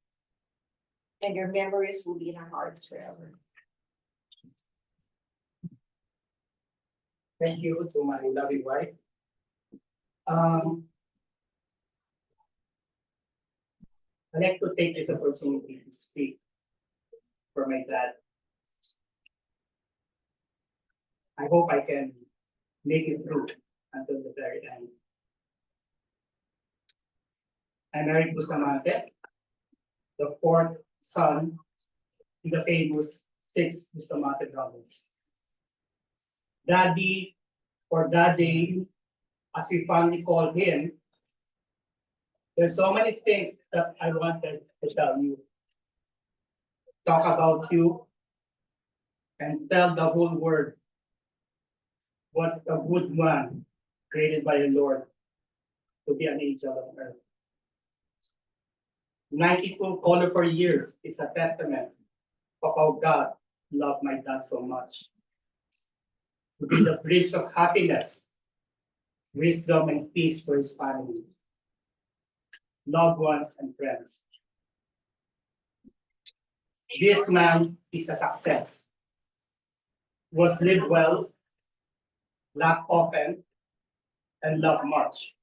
And your memories will be in our hearts forever. Thank you to my loving wife. I'd like to take this opportunity to speak for my dad. I hope I can make it through until the very end. I'm Eric Bustamante, the fourth son in the famous 6 Bustamante brothers. Daddy or Daddy, as we fondly call him, there's so many things that I wanted to tell you. Talk about you and tell the whole world what a good man created by the Lord to be an angel on earth. 92 colorful years is a testament of how God loved my dad so much. To be the bridge of happiness, wisdom, and peace for his family, loved ones, and friends. This man is a success. Was lived well, laughed often, and loved much.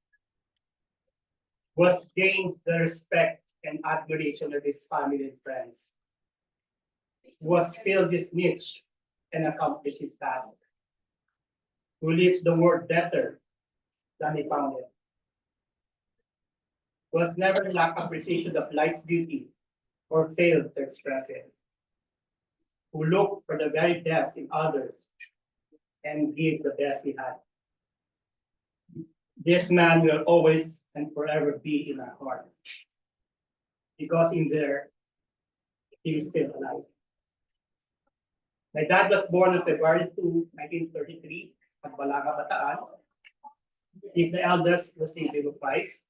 Was gained the respect and admiration of his family and friends. Was filled his niche and accomplished his task. Who leaves the world better than he found it. Was never lack appreciation of life's beauty or failed to express it. Who looked for the very best in others and gave the best he had. This man will always and forever be in our hearts. Because in there, he is still alive. My dad was born on February 2, 1933 at Balanga, Bataan. He is the eldest recipient of Christ,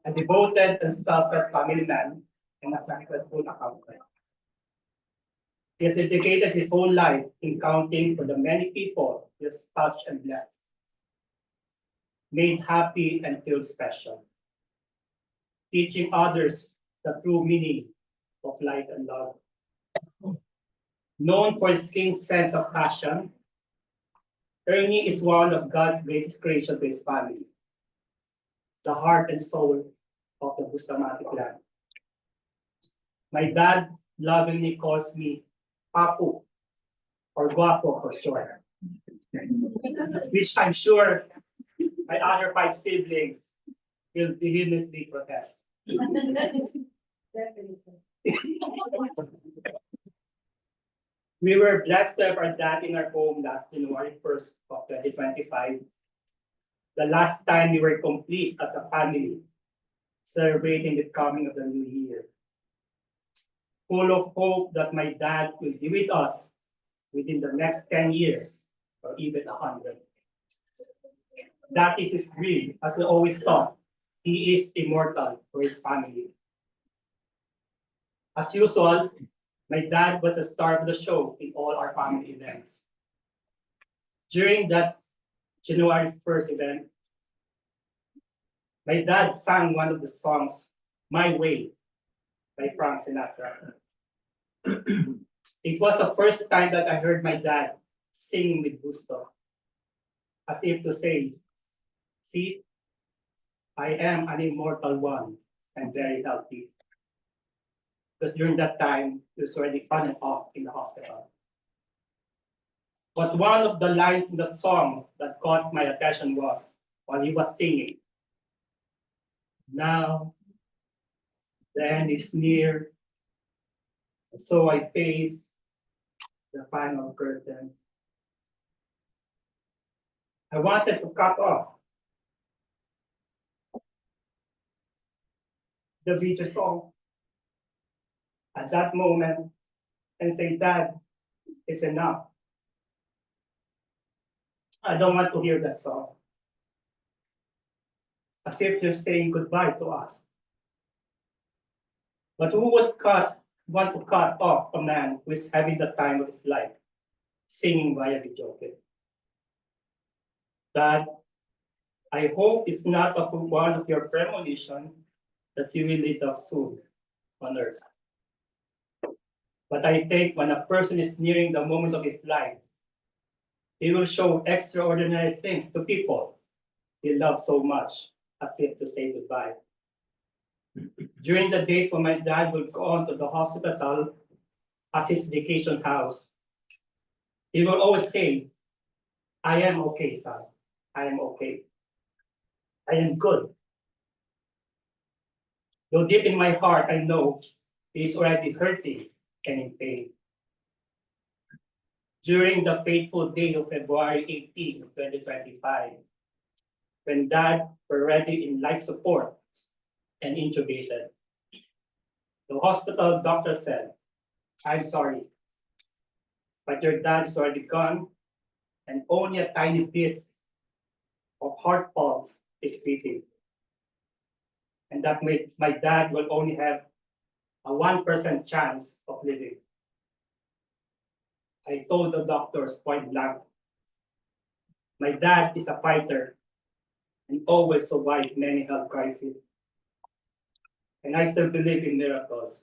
a devoted and selfless family man, and a successful accountant. He has dedicated his whole life in counting for the many people he has touched and blessed, made happy and feel special, teaching others the true meaning of life and love. Known for his keen sense of passion, Ernie is one of God's greatest creation to his family, the heart and soul of the Bustamante clan. My dad lovingly calls me Papu, or Guapo for short, which I'm sure my other 5 siblings will vehemently protest. We were blessed to have our dad in our home last January 1st of 2025. The last time we were complete as a family, celebrating the coming of the new year. Full of hope that my dad will be with us within the next 10 years or even 100. That is his dream, as I always thought. He is immortal for his family. As usual, my dad was the star of the show in all our family events. During that January 1st event, my dad sang one of the songs, My Way, by Frank Sinatra. It was the first time that I heard my dad singing with gusto, as if to say, see, I am an immortal one and very healthy. Because during that time, he was already on and off in the hospital. But one of the lines in the song that caught my attention was while he was singing, now, the end is near, so I face the final curtain. I wanted to cut off the video song at that moment and say, Dad, it's enough. I don't want to hear that song. As if you're saying goodbye to us. But who would want to cut off a man who is having the time of his life, singing via video game? Dad, I hope it's not one of your premonition that you will lead up soon on earth. But I think when a person is nearing the moment of his life, he will show extraordinary things to people he loves so much, as if to say goodbye. During the days when my dad would go on to the hospital as his vacation house, he will always say, I am okay, son. I am okay. I am good. Though deep in my heart, I know he is already hurting and in pain. During the fateful day of February 18, 2025, when Dad were already in life support and intubated, the hospital doctor said, I'm sorry, but your dad is already gone and only a tiny bit of heart pulse is beating. And that my dad will only have a 1% chance of living. I told the doctors point blank, my dad is a fighter and always survived many health crises. And I still believe in miracles,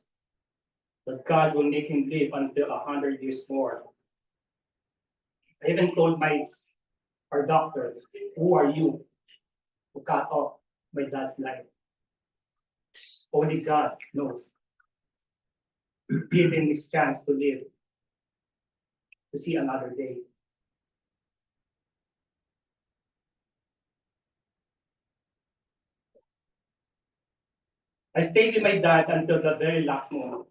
that God will make him live until 100 years more. I even told our doctors, who are you to cut off my dad's life? Only God knows. Give him his chance to live, to see another day. I stayed with my dad until the very last moment,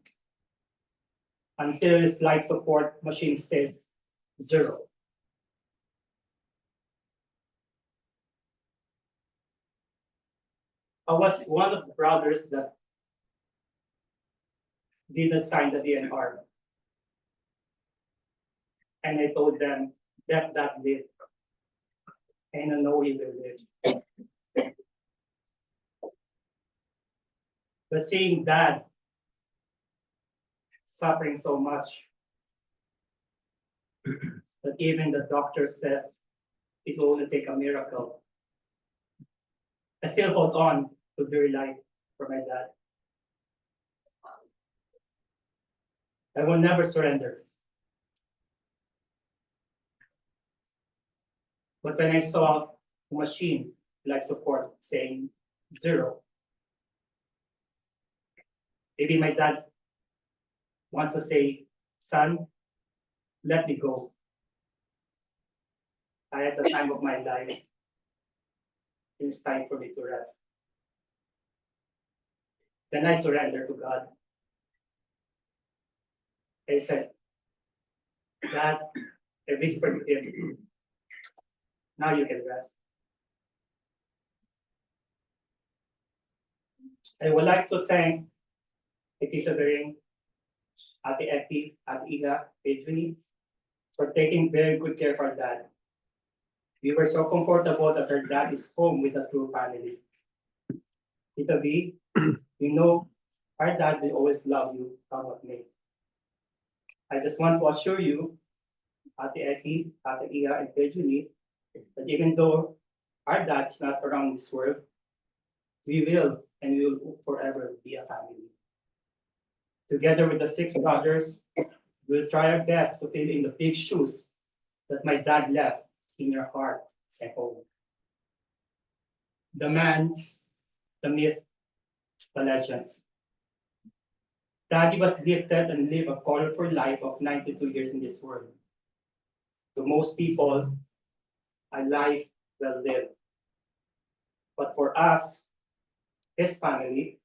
until his life support machine says 0. I was one of the brothers that didn't sign the DNR. And I told them, let that live. And I know he will live. But seeing Dad suffering so much even the doctor says it will only take a miracle. I still hold on to dear life for my dad. I will never surrender. But when I saw a machine like support saying 0, maybe my dad wants to say, son, let me go. I had the time of my life. It's time for me to rest. Then I surrender to God. I said, Dad, I whispered to him, now you can rest. I would like to thank Tita Bering, Ate Eti, Ate Ida, Pedrini, for taking very good care of our dad. We were so comfortable that our dad is home with a true family. Tita B, you know our dad will always love you, come with me. I just want to assure you, Ate Eti, Ate Ida, and Pedrini, that even though our dad is not around this world, we will and we will forever be a family. Together with the 6 brothers, we'll try our best to fill in the big shoes that my dad left in your heart and home. The man, the myth, the legend. Daddy was gifted and lived a colorful life of 92 years in this world. To most people, a life well lived. But for us, his family,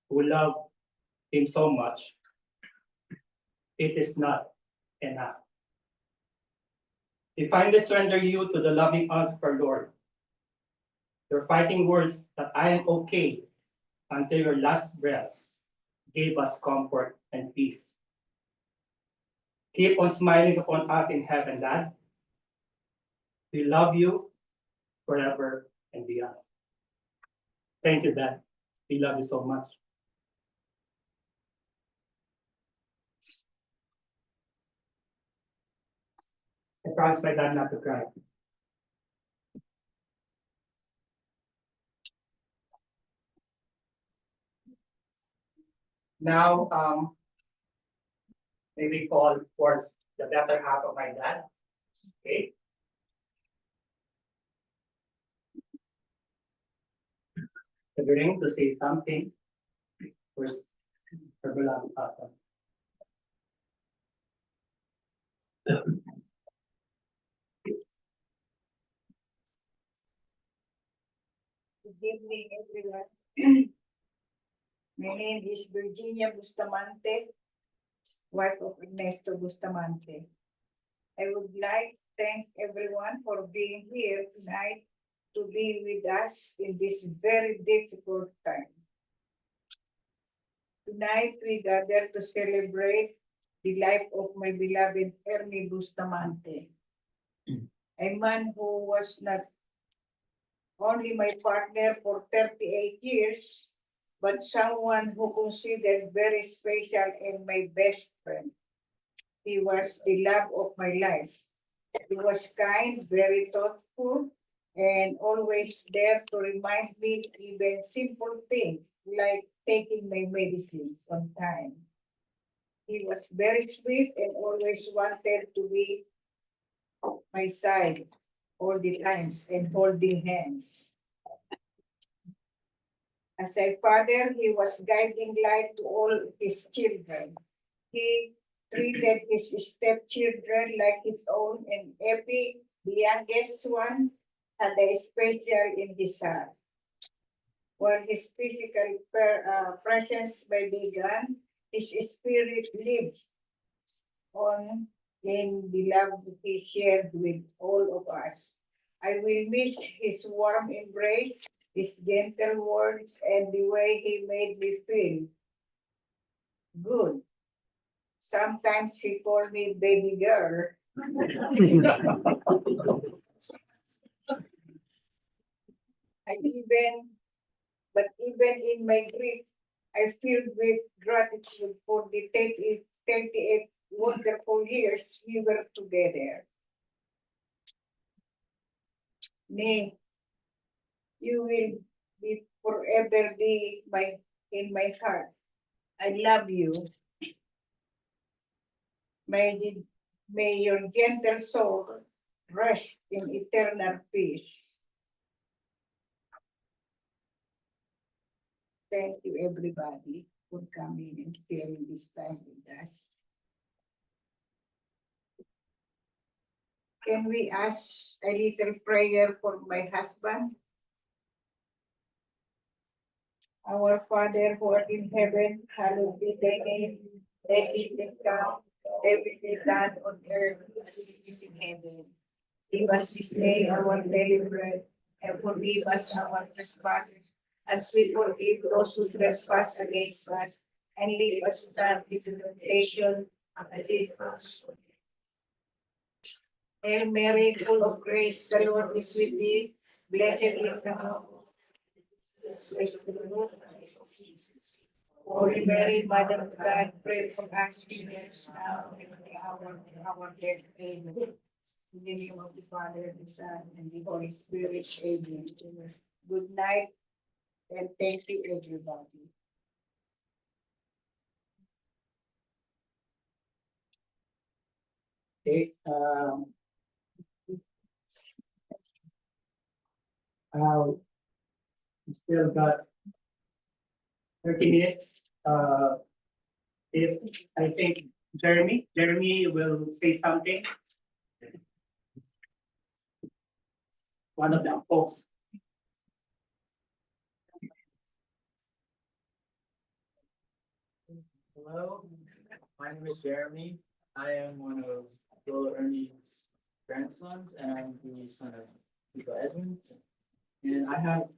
who love him so much, it is not enough. We finally surrender you to the loving arms of our Lord. Your fighting words that I am okay until your last breath gave us comfort and peace. Keep on smiling upon us in heaven, Dad. We love you forever and beyond. Thank you, Dad. We love you so much. I promise my dad not to cry. Now, maybe call for the better half of my dad. Okay. Agreeing to say something for her beloved husband. Good evening, everyone. My name is Virginia Bustamante, wife of Ernesto Bustamante. I would like to thank everyone for being here tonight to be with us in this very difficult time. Tonight, we gather to celebrate the life of my beloved Ernie Bustamante, a man who was not only my partner for 38 years, but someone who considered very special and my best friend. He was the love of my life. He was kind, very thoughtful, and always there to remind me even simple things like taking my medicines on time. He was very sweet and always wanted to be my side all the times and holding hands. As a father, he was guiding light to all his children. He treated his stepchildren like his own, and Epi, the youngest one, had a special in his heart. While his physical presence may be gone, his spirit lived on in the love he shared with all of us. I will miss his warm embrace, his gentle words, and the way he made me feel good. Sometimes he called me baby girl. But even in my grief, I feel with gratitude for the 38 wonderful years we were together. Nay, you will be forever be in my heart. I love you. May your gentle soul rest in eternal peace. Thank you, everybody, for coming and sharing this time with us. Can we ask a little prayer for my husband? Our Father who art in heaven, hallowed be thy name. Thy kingdom come, thy will be done on earth as it is in heaven. Give us this day our daily bread, and forgive us our trespasses, as we forgive those who trespass against us. And lead us not into temptation, but deliver us. Hail Mary, full of grace, the Lord is with thee. Blessed is the Holy Mary, Mother of God, pray for us sinners now and at the hour of our death. Amen. In the name of the Father, the Son, and the Holy Spirit. Amen. Good night, and thank you, everybody. Okay, we still got 30 minutes. If I think Jeremy will say something. One of the folks. Hello, my name is Jeremy. I am one of Lola Ernie's grandsons, and I'm the son of Nico Edmund. And I have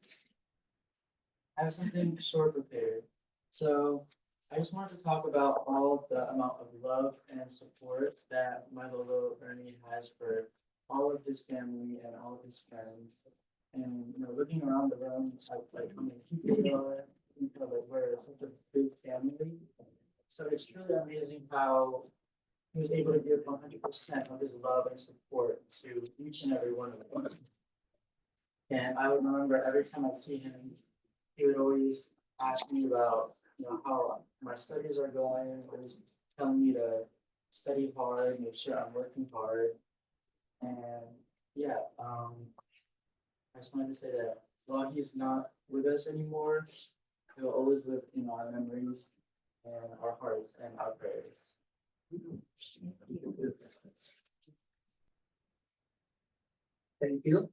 something short prepared. So I just wanted to talk about all the amount of love and support that my Lola Ernie has for all of his family and all of his friends. And looking around the room, like how many people there are, like we're such a big family. So it's truly amazing how he was able to give 100% of his love and support to each and every one of them. And I would remember every time I'd see him, he would always ask me about how my studies are going, always telling me to study hard, make sure I'm working hard. And yeah, I just wanted to say that while he's not with us anymore, he'll always live in our memories and our hearts and our prayers. Thank you.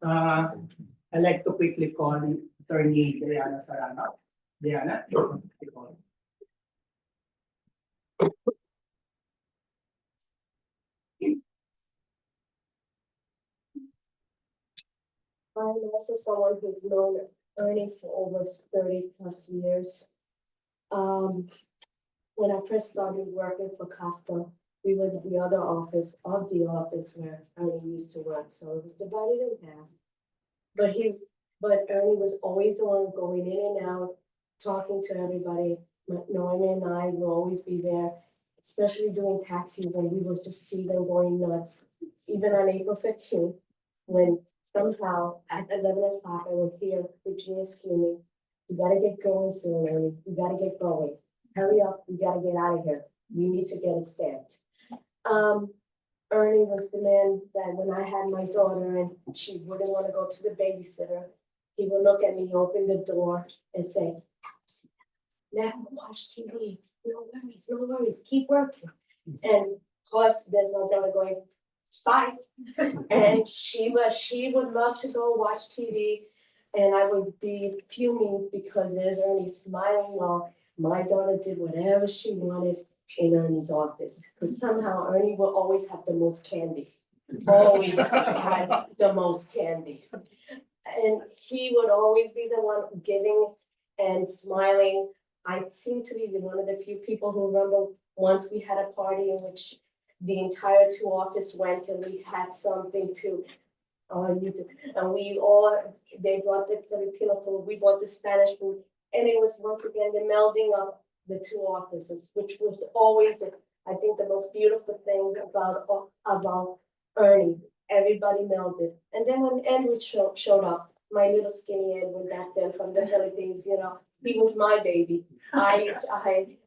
I'd like to quickly call Attorney Diana Sarana. Diana? I'm also someone who's known Ernie for over 30+ years. When I first started working for Costa, we were the other office of the office where Ernie used to work, so it was divided in half. But Ernie was always the one going in and out, talking to everybody. Norma and I will always be there, especially during tax season. We would just see them going nuts. Even on April 15th, when somehow at 11 o'clock I would hear Virginia screaming, "You gotta get going soon, Ernie. You gotta get going. Hurry up, we gotta get out of here. We need to get it stamped." Ernie was the man that when I had my daughter and she wouldn't want to go to the babysitter, he would look at me, open the door and say, "Now watch TV. No worries, keep working." And of course, there's my daughter going, "Bye." And she would love to go watch TV. And I would be fuming because there's Ernie smiling while my daughter did whatever she wanted in Ernie's office. Because somehow Ernie will always have the most candy. Always had the most candy. And he would always be the one giving and smiling. I seem to be one of the few people who remember once we had a party in which the entire 2 office went and we had something to and they brought the Filipino food, we brought the Spanish food, and it was once again the melding of the 2 offices, which was always I think the most beautiful thing about Ernie. everybody melted. And then when Edward showed up, my little skinny Edward back then from the Philippines, you know, he was my baby. I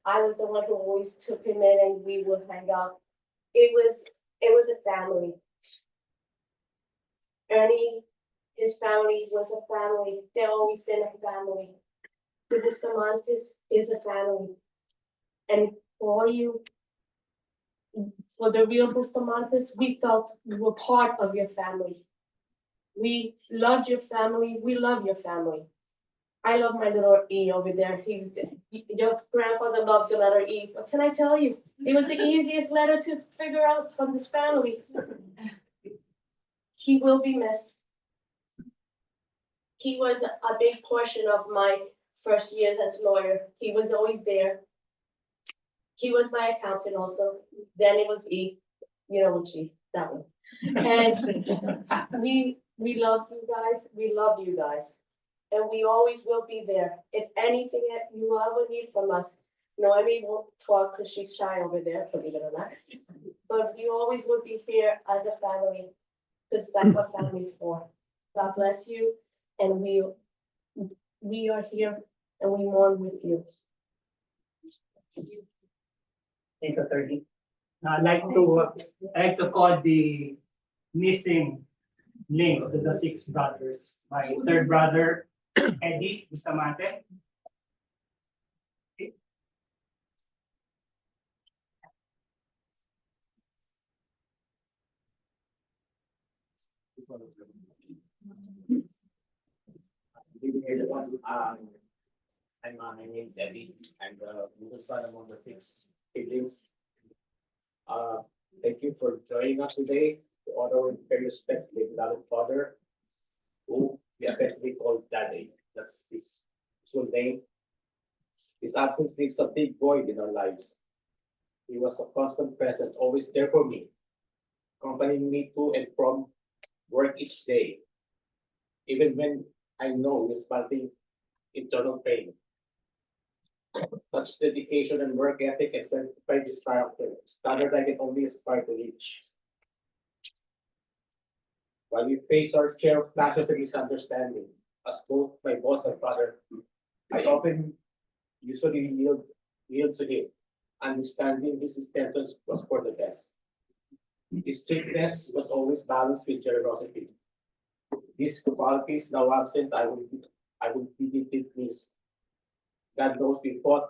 was the one who always took him in and we would hang out. It was a family. Ernie, his family was a family. They've always been a family. The Bustamantes is a family. And for you, for the real Bustamantes, we felt we were part of your family. We loved your family. We love your family. I love my little E over there. Your grandfather loved the letter E. But can I tell you, it was the easiest letter to figure out from this family. He will be missed. He was a big portion of my first years as lawyer. He was always there. He was my accountant also. Then it was E, you know, G, that one. And we love you guys. We love you guys. And we always will be there. If anything that you ever need from us, Noemi won't talk because she's shy over there, believe it or not. But you always will be here as a family, because that's what family's for. God bless you, and we are here and we mourn with you. Thank you, attorney. I'd like to call the missing link of the six brothers. My third brother, Eddie Bustamante. Good evening, everyone. My name is Eddie. I'm the middle son among the six siblings. Thank you for joining us today to honor and pay respect to the beloved father, who we affectionately call Daddy. That's his full name. His absence leaves a big void in our lives. He was a constant presence, always there for me, accompanying me to and from work each day, even when I know he's fighting internal pain. Such dedication and work ethic exemplify this character, standard I can only aspire to reach. While we face our share of clashes and misunderstanding, as both my boss and father, I often usually yield to him, understanding his intentions was for the best. His strictness was always balanced with generosity. These qualities now absent, I would be deeply missed. God knows we fought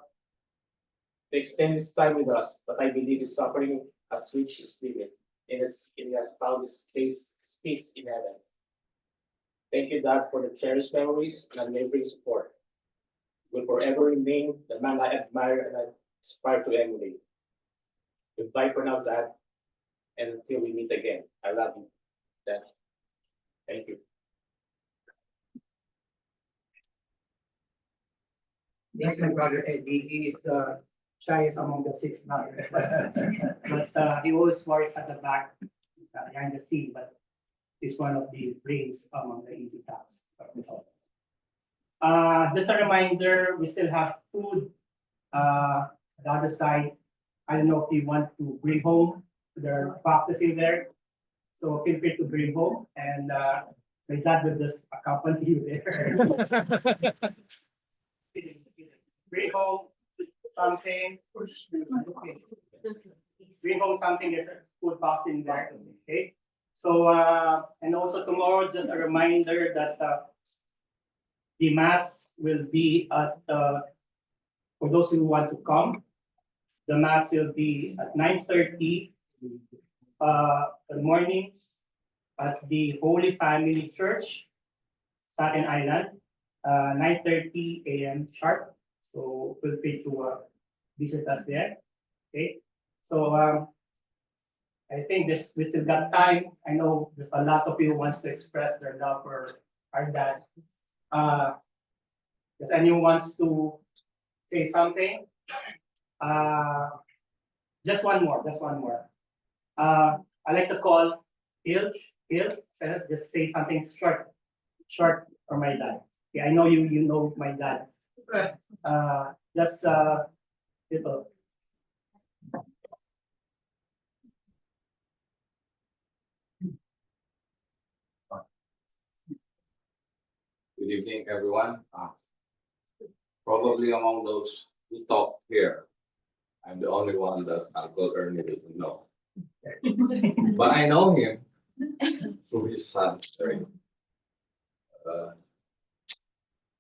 to extend his time with us, but I believe his suffering has reached his limit and he has found his peace in heaven. Thank you, Dad, for the cherished memories and unwavering support. Will forever remain the man I admire and I aspire to emulate. Goodbye for now, Dad, and until we meet again. I love you, Dad. Thank you. Yes, my brother Eddie, he is the shyest among the six brothers. But he always worked at the back, behind the scene, but he's one of the brains among the easy tasks. Just a reminder, we still have food the other side. I don't know if you want to bring home, they're practicing there. So feel free to bring home, and my dad will just accompany you there. Bring home something. Bring home something, there's a food box in there, okay? So, and also tomorrow, just a reminder that the mass will be at, for those who want to come, the mass will be at 9:30 in the morning at the Holy Family Church, Staten Island, 9:30 a.m. sharp. So feel free to visit us there. Okay. So I think we still got time. I know there's a lot of you wants to express their love for our dad. Does anyone wants to say something? Just one more. I like to call Hill, just say something short for my dad. Yeah, I know you know my dad. Just little. Good evening, everyone. Probably among those who talk here, I'm the only one that Uncle Ernie doesn't know. But I know him through his son, Eric.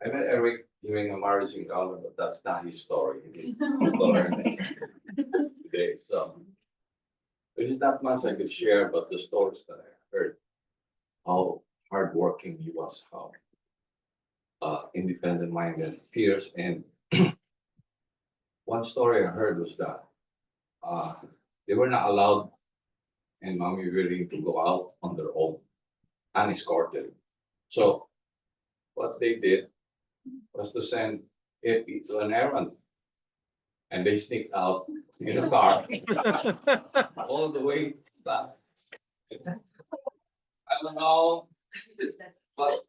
I met Eric during a marriage encounter, but that's not his story. It is Uncle Ernie today, so. There's not much I could share, but the stories that I heard, how hardworking he was, how independent-minded, fierce, and one story I heard was that they were not allowed and mommy willing to go out on their own, unescorted. So what they did was to send Epi to an errand. And they sneaked out in a car all the way back. I don't know, but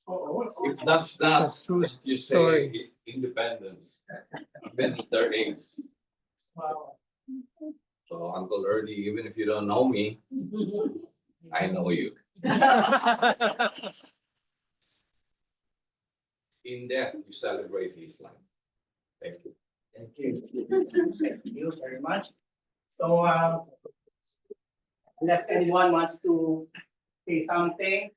if that's not, That's true you story. say independence, even at their age. So Uncle Ernie, even if you don't know me, I know you. In death, you celebrate his life. Thank you. Thank you. Thank you very much. So, unless anyone wants to say something,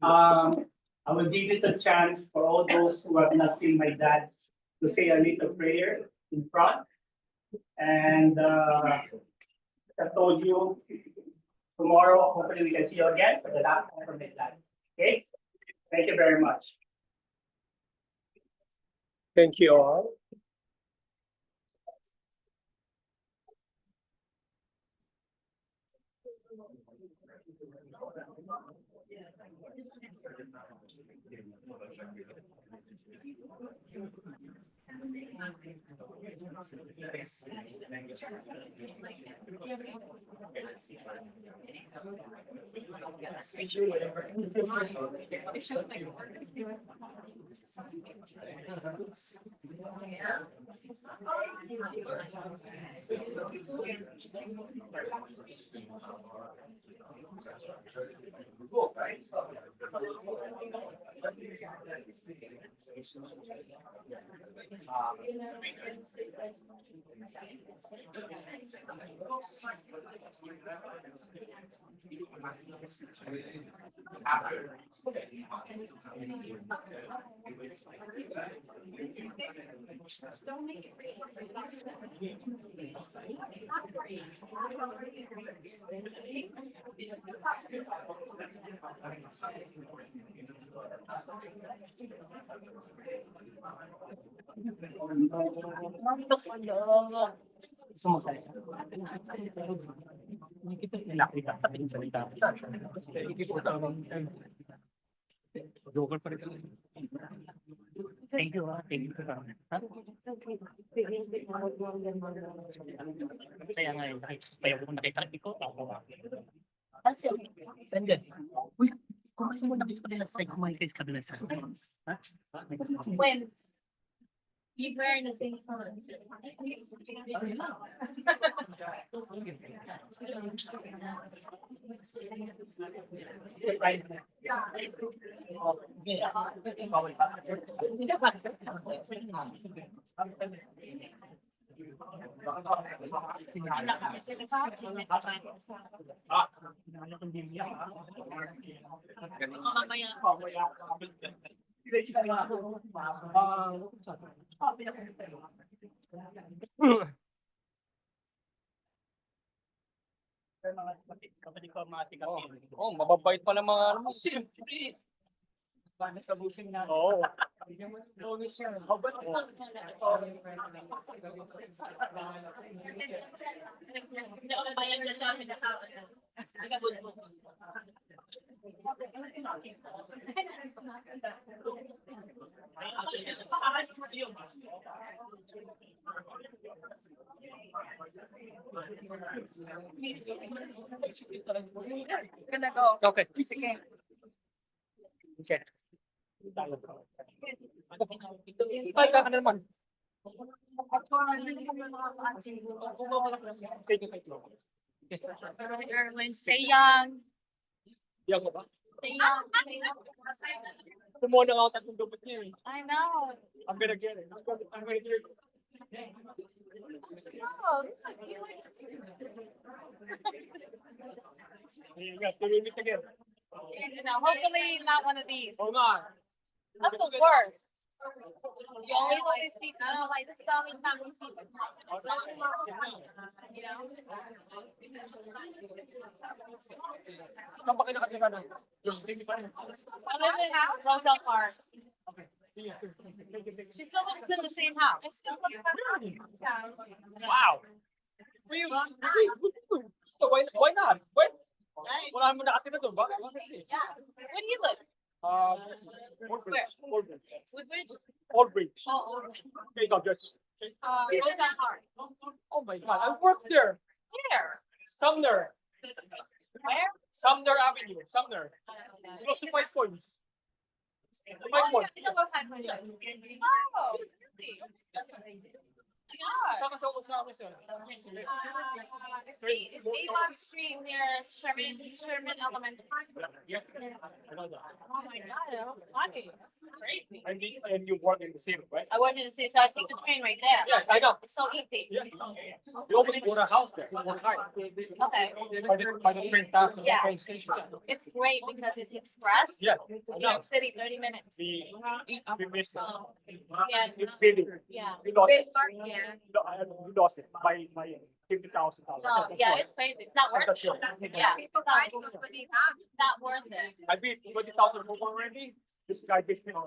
I will give it a chance for all those who have not seen my dad to say a little prayer in front. And I told you, tomorrow, hopefully we can see you again for the last one from my dad. Okay? Thank you very much. Thank you all. Don't make it rain. Gusto mo salita? Hindi kita nakita pati yung salita. Kasi hindi ko tawag. Joker pa rin. Thank you, ha. Thank you. Saya nga yun. Kaya ko nakita ko. Tandyan. Uy, kung kasi mo nakita ka nila sa kumain kayo sa kabila sa When you wearing the same color. Oh, mababait pa ng mga ano mo. Siyempre. Paano sa busing na? Oo. Lonis siya. Gonna go. Okay. Sige. Okay. Ay, ka na naman. Erwin, stay young. Yan mo ba? Kumuha na ako tatlong dupot niya eh. I know. I'm gonna get it. I'm gonna get it. You got to meet again. Hopefully not one of these. Oh nga. That's the worst. You always want to see, I don't like, this is the only time we see it. You know? Saan ba kayo nakatira na? Yung city pa rin. I live in Roselle Park. Sige. She still lives in the same house. Wow. Why not? Why? Wala naman nakatira doon. Bakit? Yeah. Where do you live? Old Woodbridge? Bridge. Oh, Okay, God bless. Roselle Park. Oh my God, I worked there. Where? Sumner. Where? Sumner Avenue. Sumner. Close to 5 points. Oh, yeah, I know what time it is. Oh, really? Yeah. Saan ka sa amin sir? It's Avon Street near Sherman Elementary. Yeah. I know that. Oh my God, that was funny. That's crazy. And you work in the same, right? I wanted to say, so I take the train right there. Yeah, I know. It's so easy. Yeah. You almost bought a house there. You work hard. Okay. By the train station. Yeah. Train station. It's great because it's express. Yeah. New York City, 30 minutes. We missed it. Yeah. It's really. Yeah. We lost it. Yeah. We lost it by 50,000. Oh, yeah, it's crazy. It's not worth it. Yeah. Not worth it. I beat 20,000 more already. This guy beat 50,000.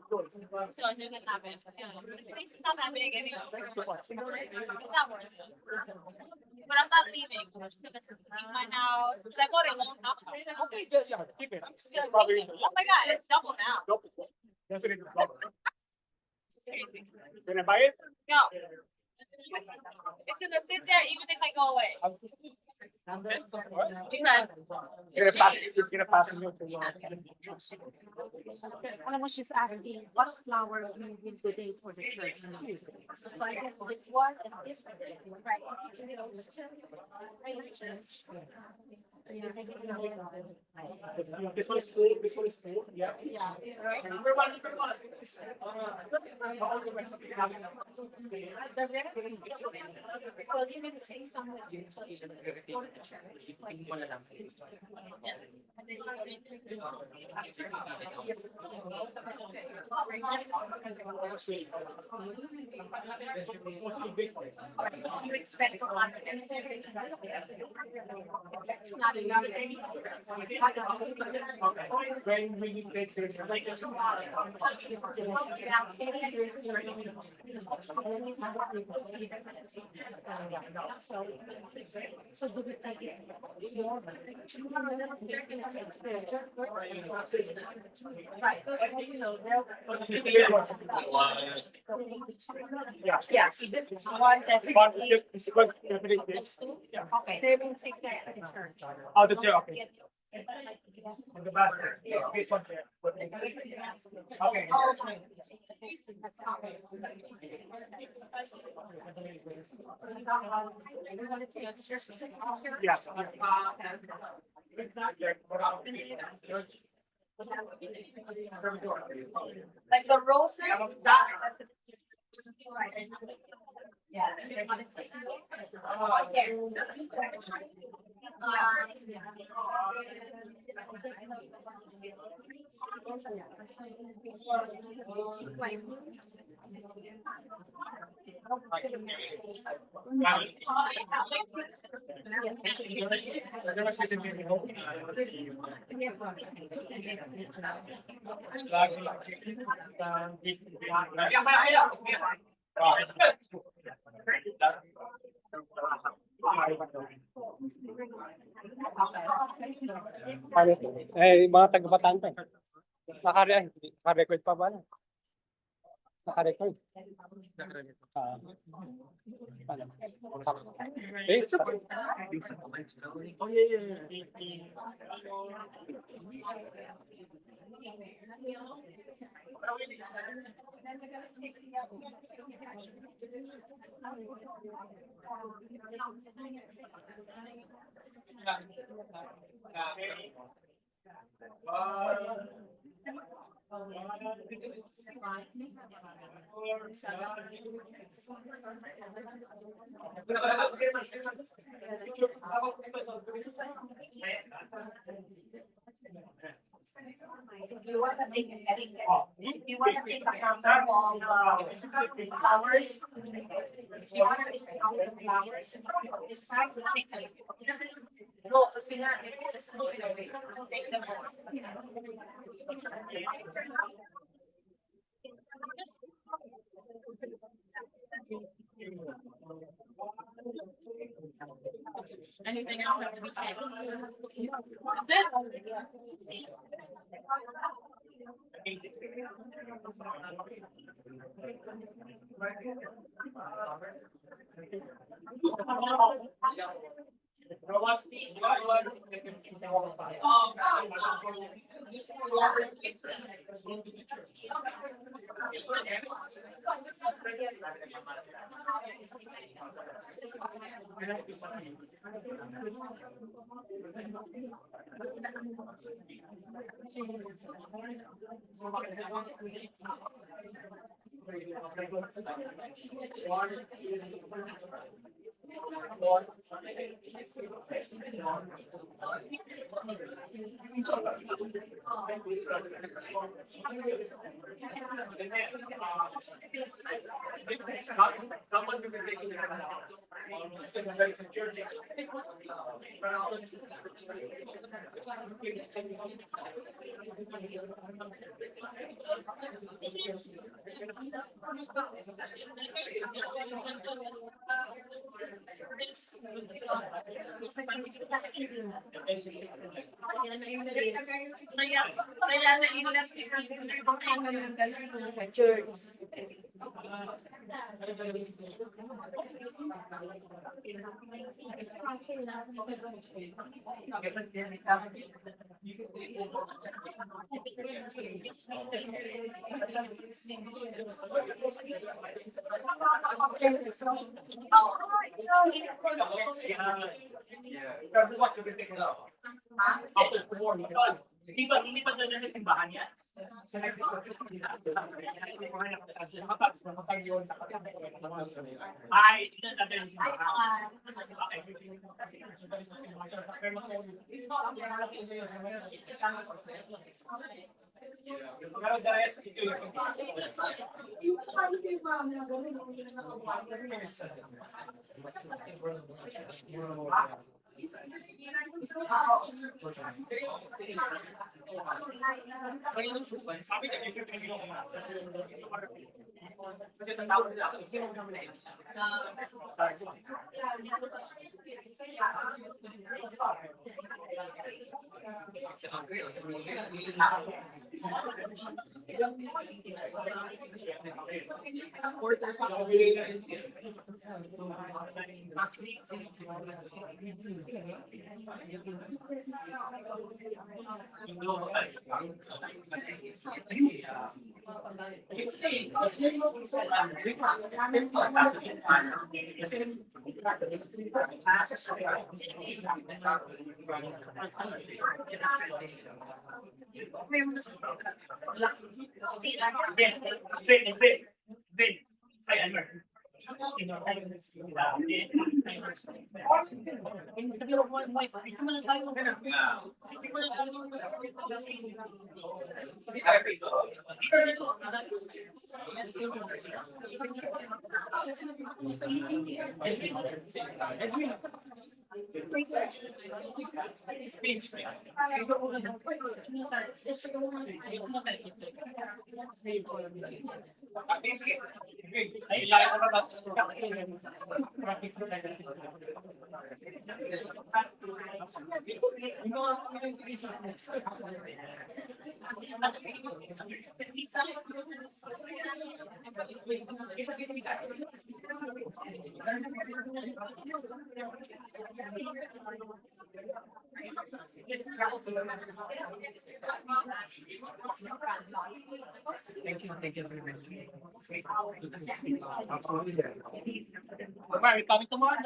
So it doesn't happen. Yeah. The space is not that big anyway. Thanks so much. It's not worth it. But I'm not leaving. I'm just gonna keep my house. I bought it a long time ago. Okay, good. Yeah, keep it. It's probably Oh my God, it's double now. definitely double. It's crazy. Gonna buy it? No. It's gonna sit there even if I go away. Because It's gonna pass me to I was just asking what flower you will today for the church. So I guess this one and this. Right. This one is full. This one is full. Yeah. Yeah. Number one. The rest, well, you're gonna take some with you, so you should just go to the church. Like, and then you expect a lot, and that's not enough. When we take So do we take it? Right. So yeah, so this is one that's. Okay, they will take that to the church. Oh, the chair, okay. The basket. This one there. Okay. Yeah. Like the roses, that. Yeah. They're gonna take. Mga taga-Bataan pa. Naka-record pa ba? Naka-record. Oh, yeah. If you wanna take, if you wanna take a count of flowers, if you wanna take a count of flowers, decide to take a. No, kasi nga, it's good, take them all. Anything else that we take? Kaya nainap sa church. Hindi ba ganun yung simbahan niya? Ay, hindi na ganun yung simbahan. Pero the rest, ito sabi niya, kasi sa tao nila, sino mo naman Thank you very much. Absolutely. Bye. Coming tomorrow.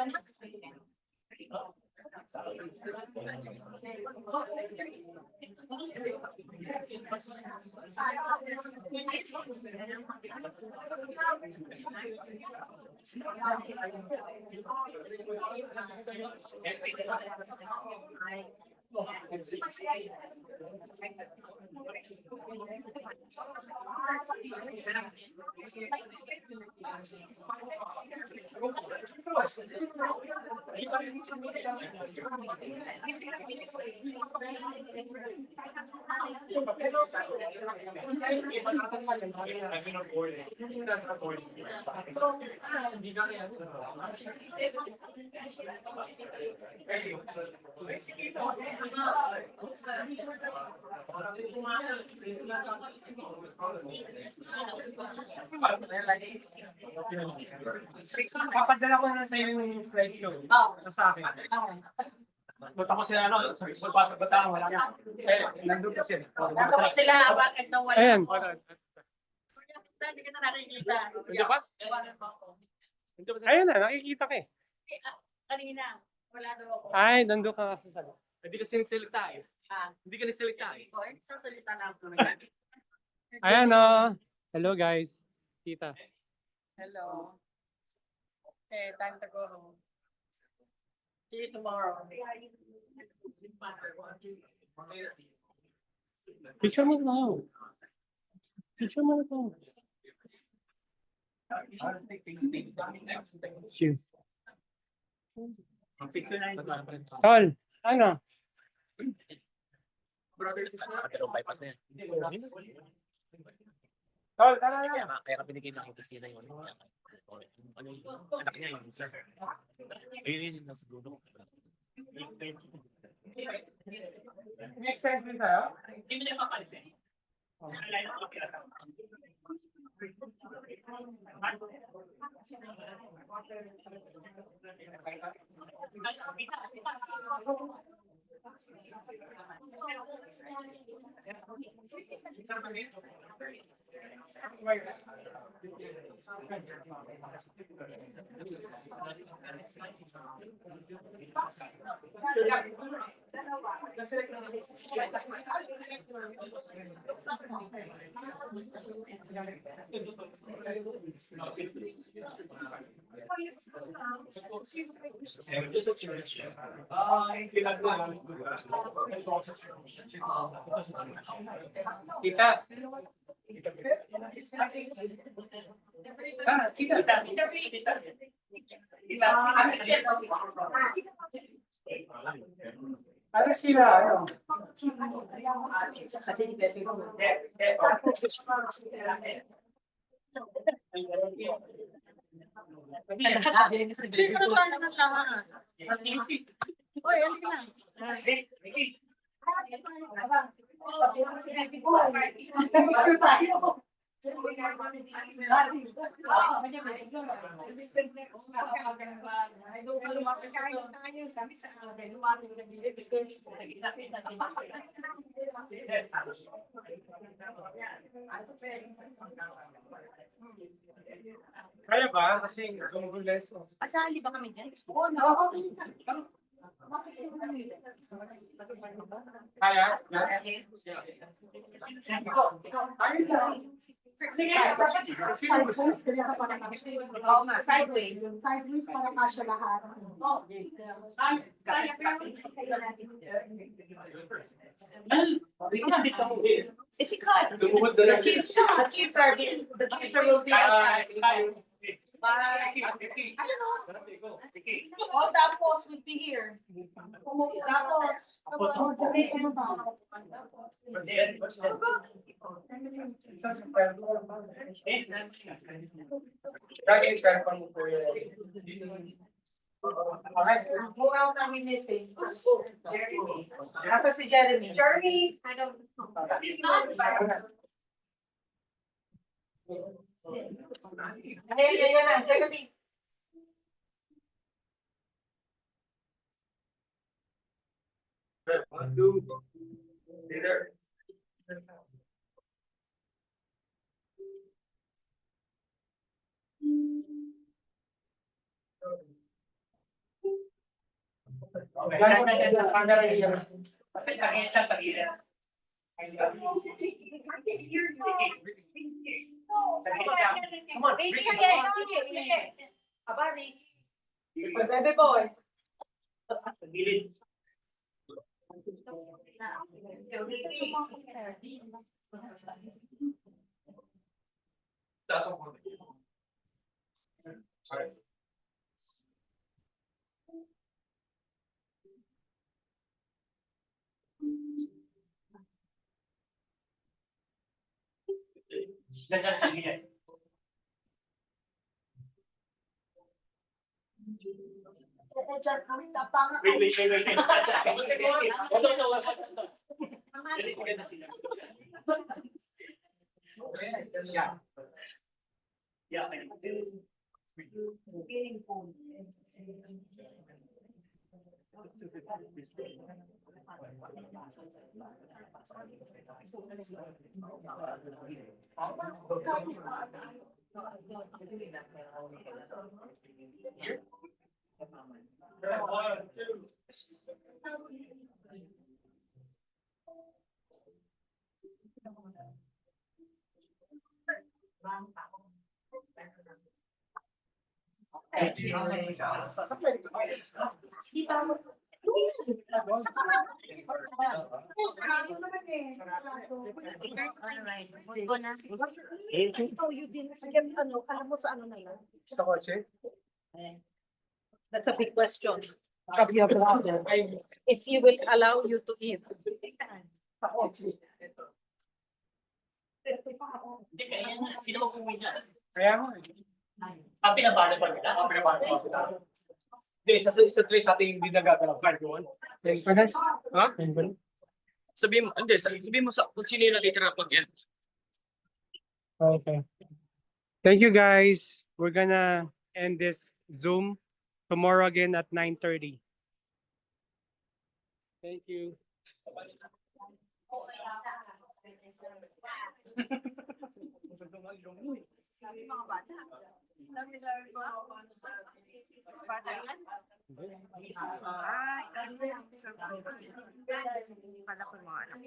Papadala ko na sa iyo yung slideshow. Sa akin. Ba't ako sila ano? Ba't ako wala na? Nandun pa sila. Nandun sila, bakit nawala? Ayan. Hindi ka na nakikita. Hindi ba? Ayun na, nakikita ka eh. Kanina, wala daw ako. Ay, nandun ka kasi sa Hindi kasi nagsalita eh. Ah. Hindi ka nagsalita eh. O, sasalita na ako. Ayan o. Hello guys. Kita. Hello. Okay, time to go home. See you tomorrow. Picture mo na. Picture mo na to. See you. Tol, ano? Nakatulong bypass na yan. Tol, tara na. Kaya ka binigay ng Christina yun. Ano yung anak niya yung isa. Ayun yung nasa dulo. Next time din tayo. Hindi mo na mapalis eh. Kita. Ano sila? Ano? Kaya ba? Kasi gumugules ko. Asali ba kami dyan? Oo, no. Kaya? Ayun lang. Sideways, ganyan ka para Oo nga, sideways. Sideways para kasya lahat. Eh, she cut. Lumuhod na lang. The kids will be outside. All that post would be here. Who else are we missing? Jeremy. Nasa si Jeremy. Jeremy, I don't. He's not. Ayan na, Jeremy. One, two, there. Kasi tagilid lang, tagilid. Come on, Bebe boy. tagilid. Taas ang konti. Sorry. Diyan sa gilid. Yeah. Here? One, two. Sa kotse? That's a big question. Copy of the If he will allow you to eat. Hindi, kaya nga. Sino mag-uwi niya? Kaya mo eh. Pinabada pa nila? Pinabada pa nila? Hindi, sa tray sa ating hindi nagagalaw. Kahit yun. Ha? Sabihin mo, hindi, sabihin mo sa kung sino yung natitira pag yan. Okay. Thank you guys. We're gonna end this Zoom tomorrow again at 9:30. Thank you. Sabi mga bata. Sabi mga bata yan. Ay, sabi ko yung pala ko mga anak.